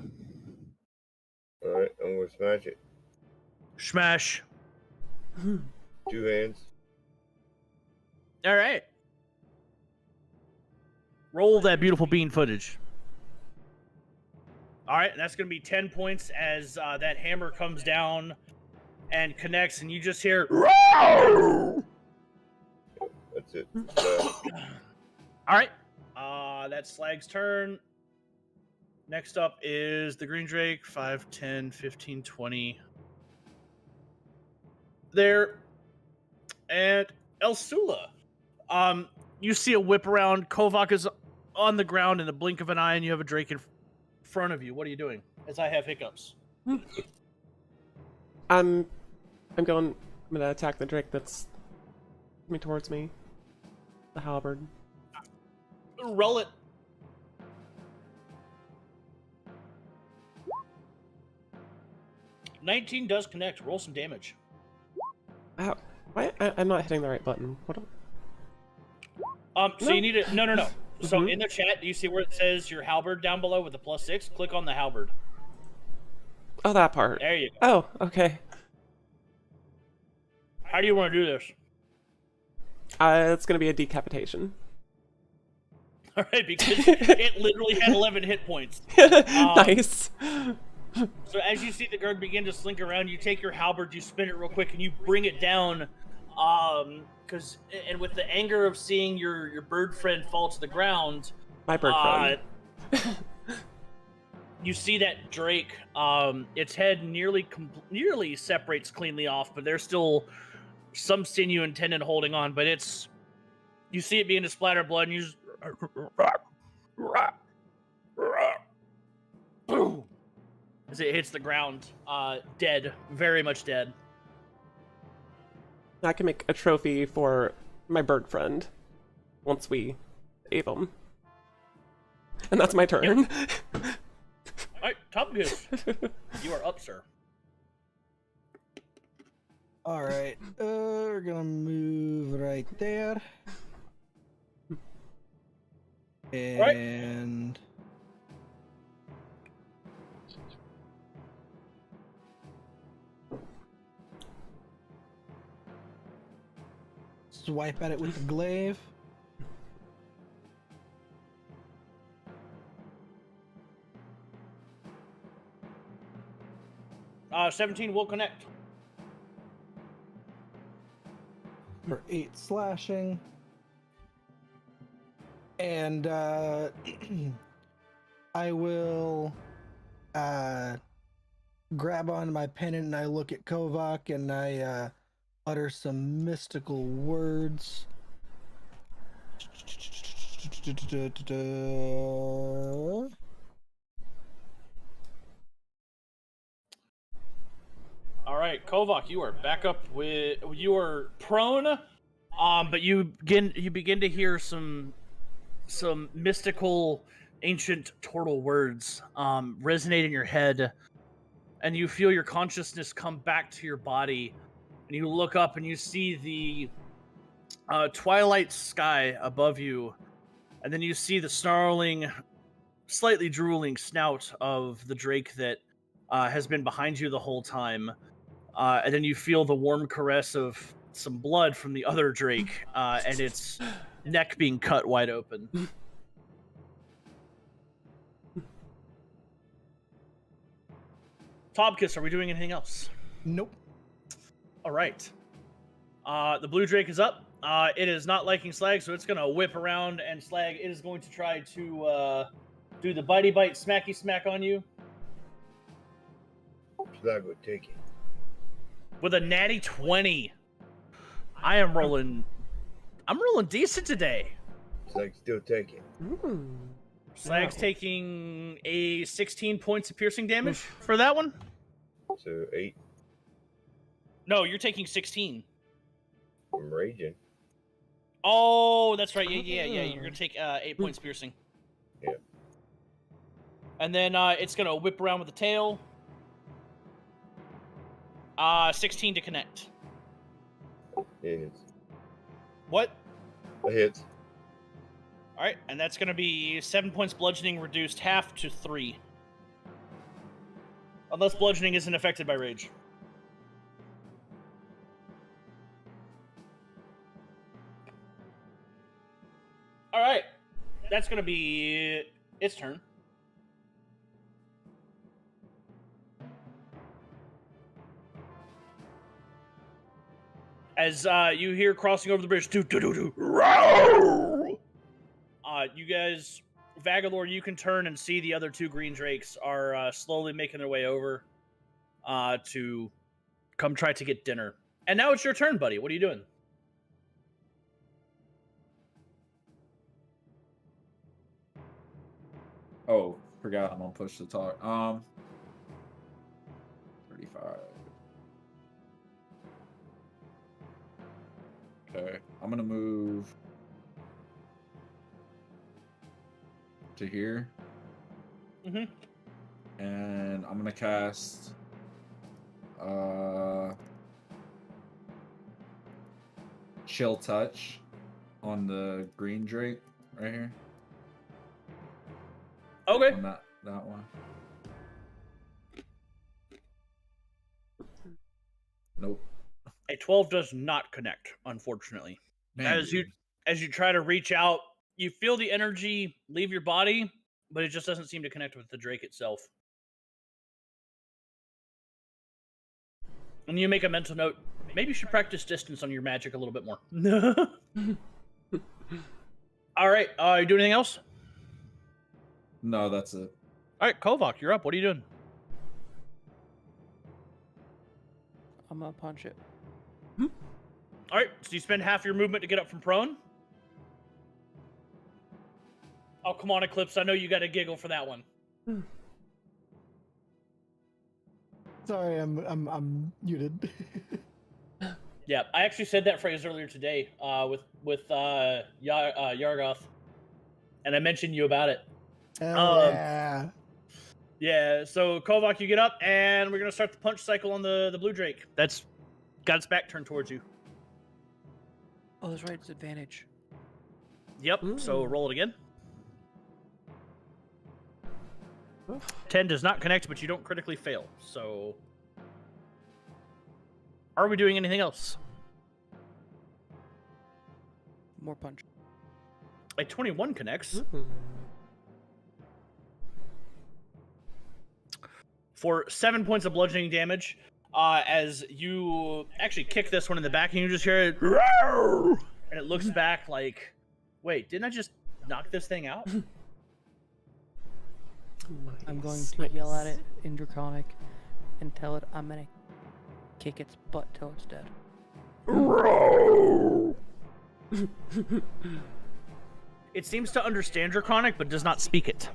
All right, I'm gonna smash it. Smash. 2 hands. All right. Roll that beautiful bean footage. All right, that's going to be 10 points as that hammer comes down and connects, and you just hear. That's it. All right. That's Slag's turn. Next up is the Green Drake, 5, 10, 15, 20. There. And Elsula. You see a whip around. Kovak is on the ground in the blink of an eye, and you have a Drake in front of you. What are you doing? As I have hiccups. I'm gonna attack the Drake that's coming towards me. The halberd. Roll it. $19 does connect. Roll some damage. Ow. Why? I'm not hitting the right button. What? So No. you need it. No. So Mhm. in the chat, do you see where it says your halberd down below with the +6? Click on the halberd. Oh, that part. There you go. Oh, okay. How do you want to do this? It's gonna be a decapitation. All right, because it literally had 11 hit points. Nice. So as you see the guard begin to slink around, you take your halberd, you spin it real quick, and you bring it down. And with the anger of seeing your bird friend fall to the ground, My bird friend. you see that Drake. Its head nearly separates cleanly off, but there's still some sinew and tendon holding on. But you see it begin to splatter blood, and you just boom as it hits the ground, dead, very much dead. I can make a trophy for my bird friend once we ape him. And that's my turn. All right, Top Goose, you are up, sir. All right, we're gonna move right there. And swipe at it with the glaive. Uh, 17 will connect. For 8 slashing. And I will grab onto my pennant and I look at Kovak and I utter some mystical words. All right, Kovak, you are back up with. You are prone, but you begin to hear some mystical, ancient turtle words resonate in your head, and you feel your consciousness come back to your body, and you look up and you see the twilight sky above you, and then you see the snarling, slightly drooling snout of the Drake that has been behind you the whole time. And then you feel the warm caress of some blood from the other Drake, and its neck being cut wide open. Tobkiss, are we doing anything else? Nope. All right. The blue Drake is up. It is not liking Slag, so it's going to whip around, and Slag is going to try to do the bitey bite, smacky smack on you. Slag would take it. With a natty 20. I'm rolling decent today. Slag still take it. Slag's taking a 16 points of piercing damage for that one. So 8. No, you're taking 16. I'm raging. Oh, that's right. Yeah. You're gonna take 8 points piercing. Yeah. And then it's gonna whip around with the tail. 16 to connect. It hits. What? It hits. All right, and that's gonna be 7 points bludgeoning, reduced half to 3. Unless bludgeoning isn't affected by rage. All right, that's gonna be its turn. As you hear crossing over the bridge, you guys Vagalore, you can turn and see the other two green drakes are slowly making their way over to come try to get dinner. And now it's your turn, buddy. What are you doing? Oh, forgot I'm on push to talk. 35. Okay, I'm gonna move to here. Mm-hmm. And I'm gonna cast Chill Touch on the green drake right here. Okay. On that one. Nope. A 12 does not connect, unfortunately. Man, As you try to reach out, you feel the energy leave your body, but it just doesn't seem to connect with the drake itself. And you make a mental note, maybe you should practice distance on your magic a little bit more. All right, you do anything else? No, that's it. All right, Kovak, you're up. What are you doing? I'm gonna punch it. All right, so you spend half your movement to get up from prone. Oh, come on, Eclipse. I know you got a giggle for that one. Sorry, I'm muted. Yeah, I actually said that phrase earlier today with Yargoth, and I mentioned you about it. Yeah. Yeah, so Kovak, you get up, and we're gonna start the punch cycle on the blue drake. That's got its back turned towards you. Oh, that's right. It's advantage. Yep. So roll it again. 10 does not connect, but you don't critically fail. So, are we doing anything else? More punch. A 21 connects. For 7 points of bludgeoning damage, as you actually kick this one in the back, and you just hear it, and it looks back like, wait, didn't I just knock this thing out? I'm going to yell at it in Draconic and tell it I'm gonna kick its butt till it's dead. It seems to understand Draconic, but does not speak it.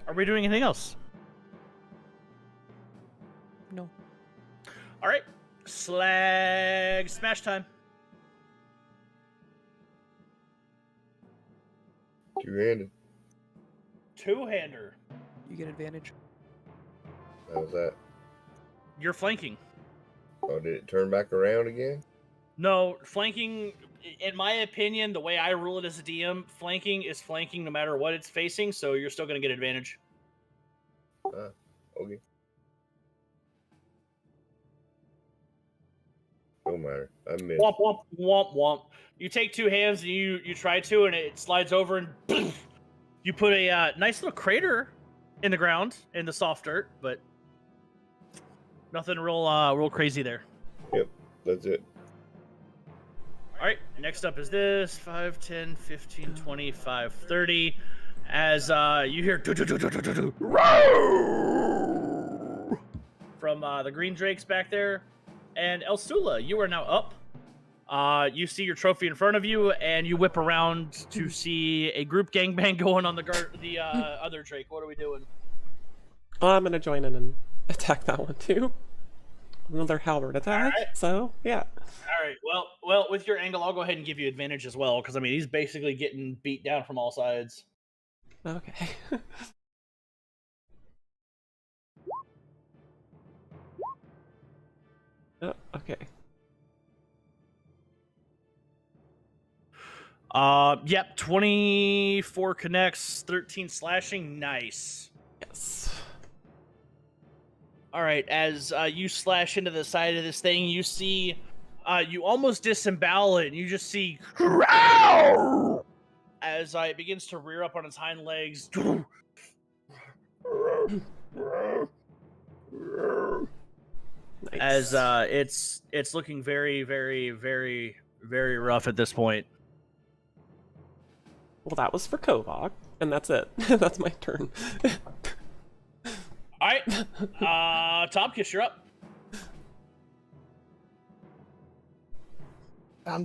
Are we doing anything else? No. All right, slag smash time. Two-handed. Two-hander. You get advantage. How's that? You're flanking. Oh, did it turn back around again? No, flanking, in my opinion, the way I rule it as a DM, flanking is flanking no matter what it's facing, so you're still going to get advantage. Okay. Don't matter. I missed. Womp, womp, womp, womp. You take two hands and you try to, and it slides over, and you put a nice little crater in the ground, in the soft dirt, but nothing real crazy there. Yep, that's it. All right, next up is this 5, 10, 15, 25, 30. As you hear from the green drakes back there. And Elsula, you are now up. You see your trophy in front of you, and you whip around to see a group gangbang going on the other drake. What are we doing? I'm gonna join in and attack that one too. Another halberd attack. Right. So yeah. All right. Well, with your angle, I'll go ahead and give you advantage as well, because I mean he's basically getting beat down from all sides. Okay. Oh, okay. Yep, 24 connects, 13 slashing. Nice. Yes. All right, as you slash into the side of this thing, you see, you almost disembowel it, and you just see as it begins to rear up on its hind legs. Nice. As it's looking very, very, very, very rough at this point. Well, that was for Kovok, and that's it. That's my turn. All right, Topkiss, you're up.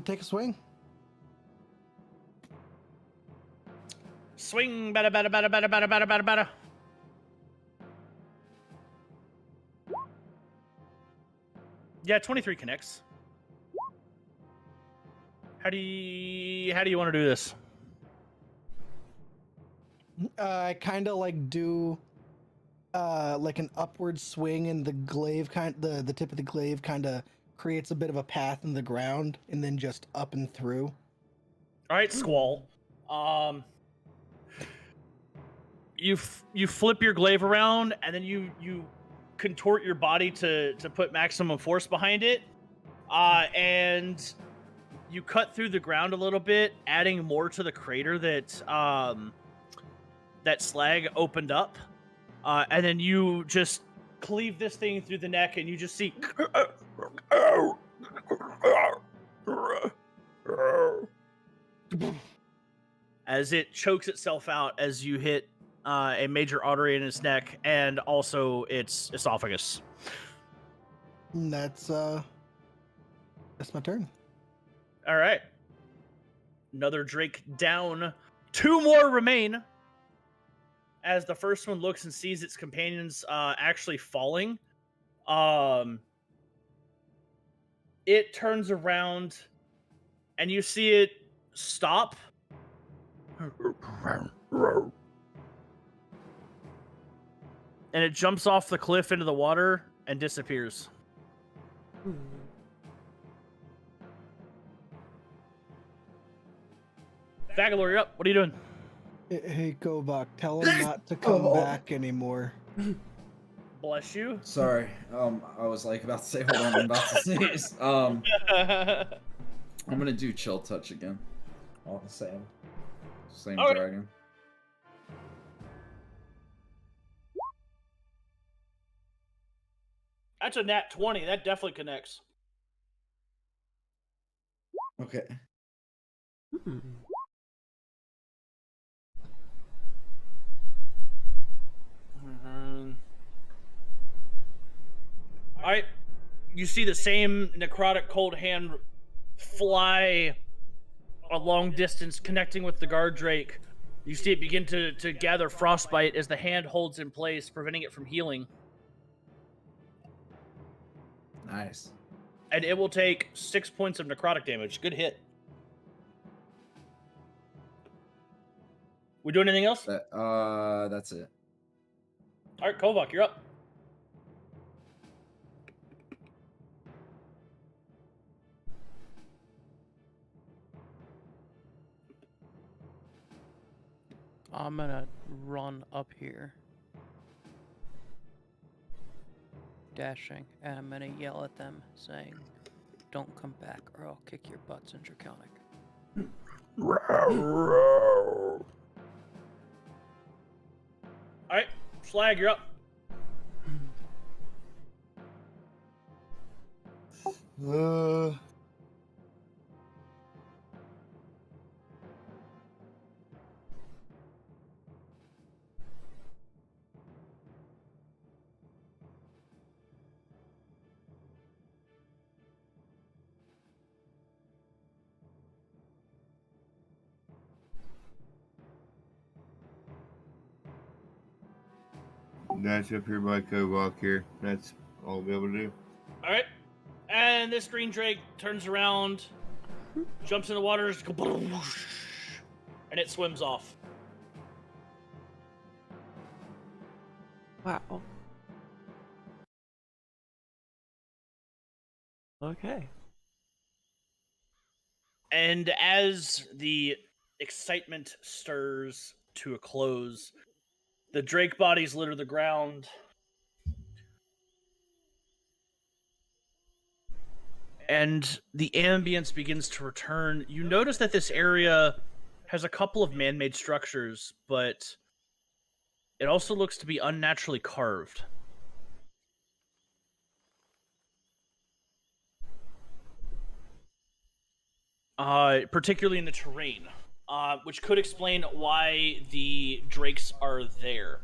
Take a swing. Swing, bada, bada, bada, bada, bada, bada, bada, bada. Yeah, 23 connects. How do you want to do this? I kind of like do like an upward swing, and the glaive the tip of the glaive kind of creates a bit of a path in the ground, and then just up and through. All right, Squall. You flip your glaive around, and then you contort your body to put maximum force behind it, and you cut through the ground a little bit, adding more to the crater that that Slag opened up, and then you just cleave this thing through the neck, and you just see as it chokes itself out as you hit a major artery in its neck and also its esophagus. And that's my turn. All right. Another Drake down. 2 more remain. As the first one looks and sees its companions actually falling, it turns around and you see it stop. And it jumps off the cliff into the water and disappears. Vagalor, you're up. What are you doing? Hey, Kovok, tell him not to come back anymore. Bless you. Sorry. I was like about to say, hold on, I'm about to sneeze. I'm gonna do chill touch again. All the same. Same Okay. dragon. That's a nat 20. That definitely connects. Okay. All right. You see the same necrotic cold hand fly a long distance, connecting with the guard drake. You see it begin to gather frostbite as the hand holds in place, preventing it from healing. Nice. And it will take 6 points of necrotic damage. Good hit. We doing anything else? That's it. All right, Kovok, you're up. I'm gonna run up here, dashing, and I'm gonna yell at them, saying, "Don't come back, or I'll kick your butts in Draconic." All right, Slag, you're up. That's up here by Kovok here. That's all I'll be able to do. All right. And this green drake turns around, jumps in the water, and it swims off. Wow. Okay. And as the excitement stirs to a close, the drake bodies litter the ground. And the ambience begins to return. You notice that this area has a couple of man-made structures, but it also looks to be unnaturally carved. Particularly in the terrain. which could explain why the drakes are there,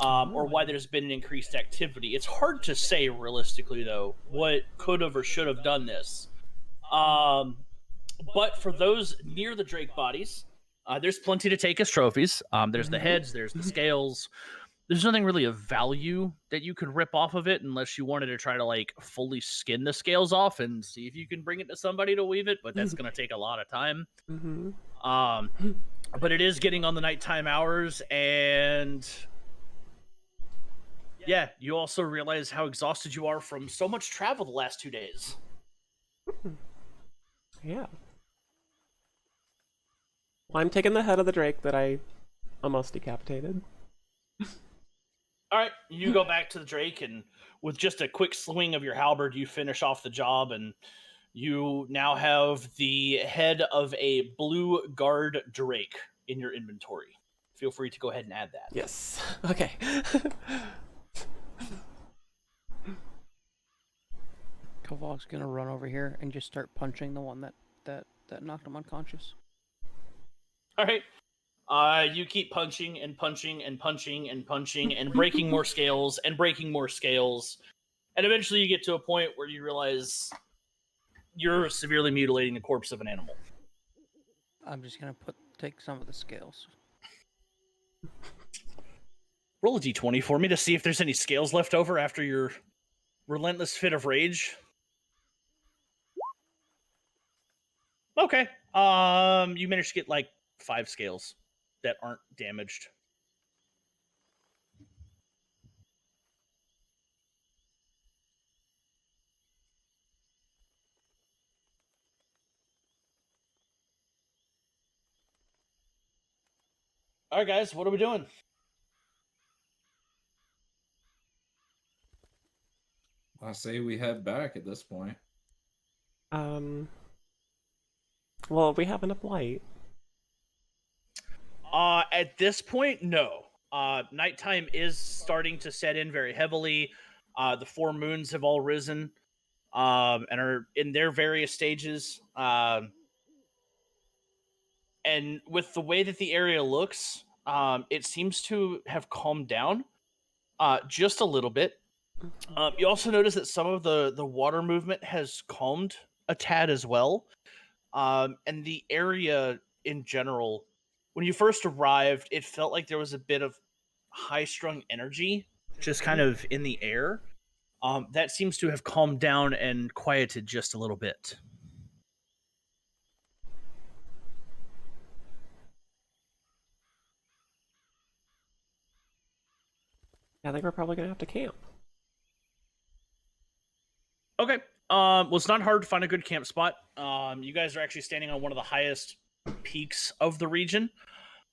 or why there's been an increased activity. It's hard to say realistically, though, what could have or should have done this. But for those near the drake bodies, there's plenty to take as trophies. There's the heads, there's the scales. There's nothing really of value that you could rip off of it unless you wanted to try to like fully skin the scales off and see if you can bring it to somebody to weave it, but that's going to take a lot of time. But it is getting on the nighttime hours, and yeah, you also realize how exhausted you are from so much travel the last 2 days. Yeah. Well, I'm taking the head of the drake that I almost decapitated. All right, you go back to the drake, and with just a quick swing of your halberd, you finish off the job, and you now have the head of a blue guard drake in your inventory. Feel free to go ahead and add that. Yes. Okay. Kovok's gonna run over here and just start punching the one that knocked him unconscious. All right. You keep punching and punching and punching and punching and breaking more scales and breaking more scales. And eventually you get to a point where you realize you're severely mutilating the corpse of an animal. I'm just gonna take some of the scales. Roll a d20 for me to see if there's any scales left over after your relentless fit of rage. Okay. You managed to get like 5 scales that aren't damaged. All right, guys, what are we doing? I say we head back at this point. Well, we have enough light. At this point, no. Nighttime is starting to set in very heavily. The 4 moons have all risen, and are in their various stages. And with the way that the area looks, it seems to have calmed down just a little bit. You also notice that some of the water movement has calmed a tad as well. And the area in general, when you first arrived, it felt like there was a bit of high-strung energy just kind of in the air. That seems to have calmed down and quieted just a little bit. Yeah, I think we're probably gonna have to camp. Okay. Well, it's not hard to find a good camp spot. You guys are actually standing on one of the highest peaks of the region.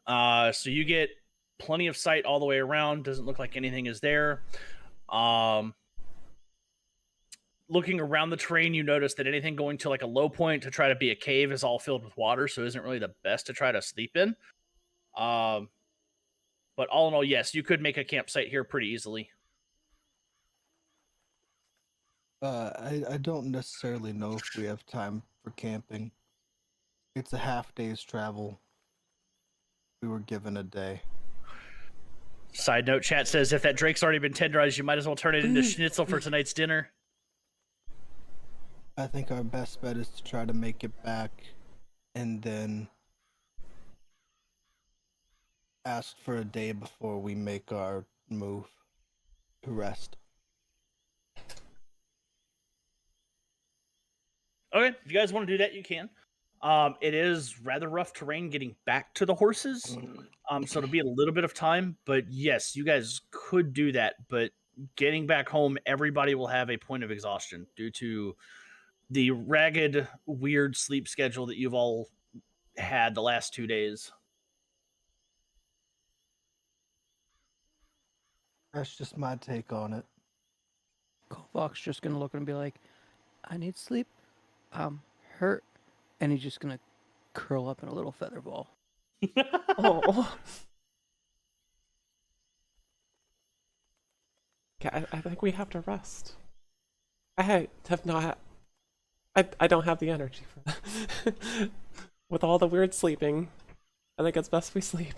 So you get plenty of sight all the way around. Doesn't look like anything is there. Looking around the terrain, you notice that anything going to like a low point to try to be a cave is all filled with water, so isn't really the best to try to sleep in. But all in all, yes, you could make a campsite here pretty easily. I don't necessarily know if we have time for camping. It's a half day's travel. We were given a day. Side note, chat says if that drake's already been tenderized, you might as well turn it into schnitzel for tonight's dinner. I think our best bet is to try to make it back and then ask for a day before we make our move to rest. Okay, if you guys want to do that, you can. It is rather rough terrain getting back to the horses, so it'll be a little bit of time. But yes, you guys could do that. But getting back home, everybody will have a point of exhaustion due to the ragged, weird sleep schedule that you've all had the last 2 days. That's just my take on it. Kovok's just gonna look and be like, I need sleep. Hurt. And he's just gonna curl up in a little feather ball. Oh. Okay, I think we have to rest. I have not. I don't have the energy for that. With all the weird sleeping, I think it's best we sleep.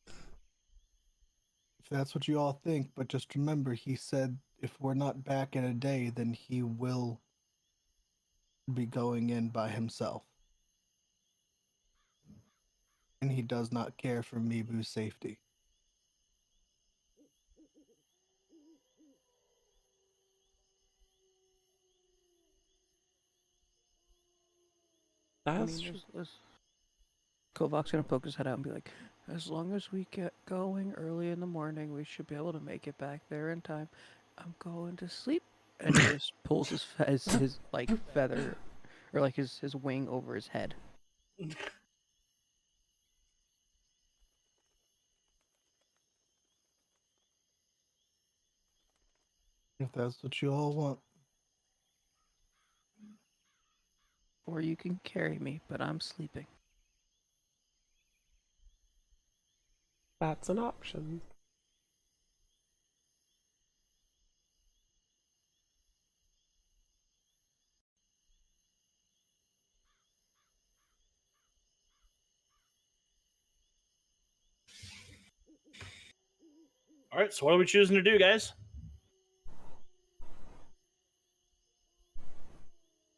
If that's what you all think, but just remember, he said if we're not back in a day, then he will be going in by himself. And he does not care for Mibu's safety. That's true. Kovac's gonna poke his head out and be like, as long as we get going early in the morning, we should be able to make it back there in time. I'm going to sleep. And he just pulls his like feather, or like his wing over his head. If that's what you all want. Or you can carry me, but I'm sleeping. That's an option. All right, so what are we choosing to do, guys?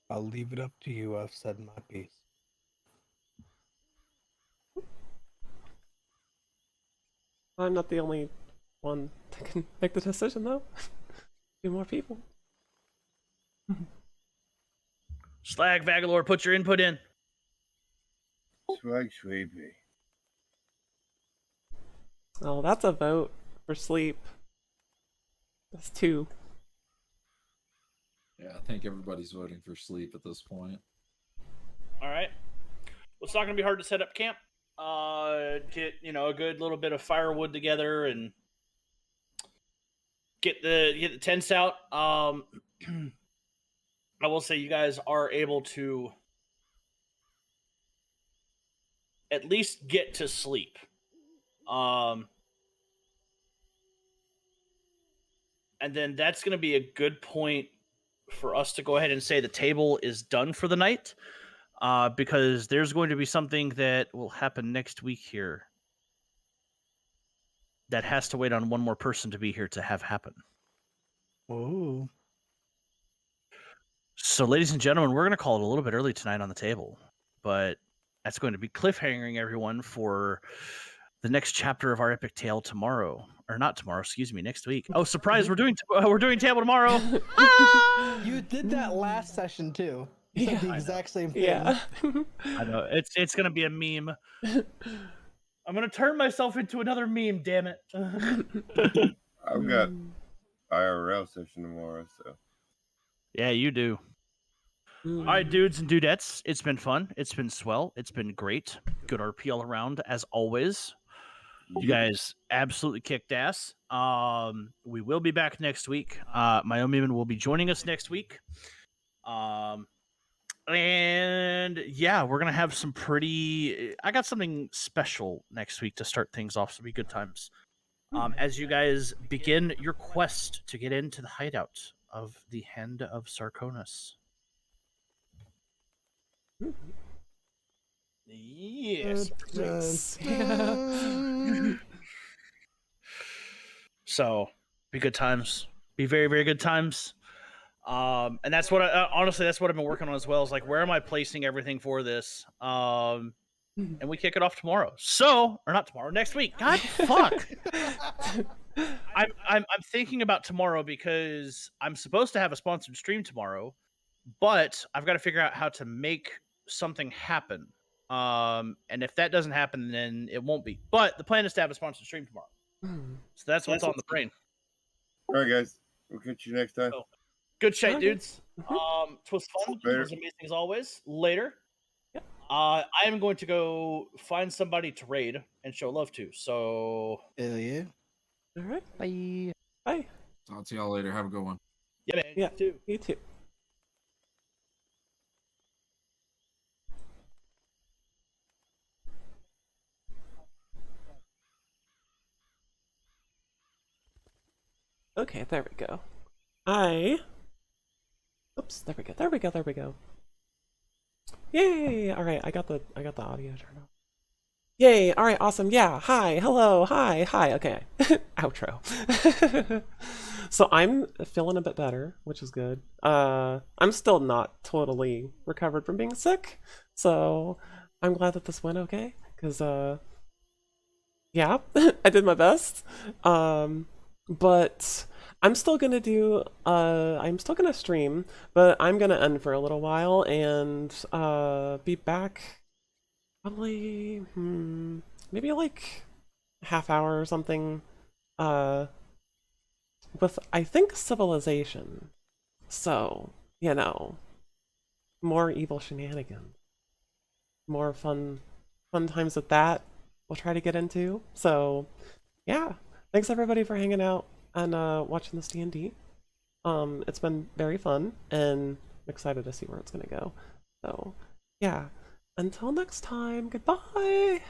I'll leave it up to you. I've said my piece. I'm not the only one that can make the decision, though. Be more people. Slag, Vagalore, put your input in. Swag sweepy. Oh, that's a vote for sleep. That's 2. Yeah, I think everybody's voting for sleep at this point. All right. Well, it's not going to be hard to set up camp. Get a good little bit of firewood together and get the tents out. I will say you guys are able to at least get to sleep. And then that's going to be a good point for us to go ahead and say the table is done for the night, because there's going to be something that will happen next week here that has to wait on one more person to be here to have happen. Ooh. So, ladies and gentlemen, we're going to call it a little bit early tonight on the table, but that's going to be cliffhangering everyone for the next chapter of our epic tale tomorrow. Or not tomorrow, excuse me, next week. Oh, surprise, we're doing table tomorrow. You did that last session too. You said the exact same thing. Yeah. I know. It's going to be a meme. I'm going to turn myself into another meme, damn it. I've got IRL session tomorrow, so. Yeah, you do. All right, dudes and dudettes, it's been fun. It's been swell. It's been great. Good RP all around, as always. You guys absolutely kicked ass. We will be back next week. Myomiman will be joining us next week. And yeah, we're going to have some I got something special next week to start things off, so it'll be good times. As you guys begin your quest to get into the hideout of the Hand of Sarkonis. Yes. So, be good times. Be very, very good times. And that's what honestly, that's what I've been working on as well. Is like, where am I placing everything for this? And we kick it off tomorrow. So, or not tomorrow, next week. God, fuck. I'm thinking about tomorrow because I'm supposed to have a sponsored stream tomorrow, but I've got to figure out how to make something happen. And if that doesn't happen, then it won't be. But the plan is to have a sponsored stream tomorrow. So that's what's on the brain. All right, guys. We'll catch you next time. So, good shit, Okay. dudes. It was fun. It was amazing as always. Later. I am going to go find somebody to raid and show love to. So, Hell yeah. All right. Bye. Bye. Talk to y'all later. Have a good one. yeah, man. Yeah. You too. You too. Okay, there we go. Oops, there we go. There we go. There we go. Yay! All right, I got the audio turned on. Yay, alright, awesome. Yeah, hi, hello, hi, okay. Outro. So I'm feeling a bit better, which is good. I'm still not totally recovered from being sick, so I'm glad that this went okay, because yeah, I did my best. But I'm still gonna I'm still gonna stream, but I'm gonna end for a little while and be back probably maybe like a half hour or something uh with I think civilization. So, more evil shenanigans, more fun times with that we'll try to get into. So yeah, thanks everybody for hanging out and watching this D&D. It's been very fun and I'm excited to see where it's gonna go. So yeah, until next time, goodbye.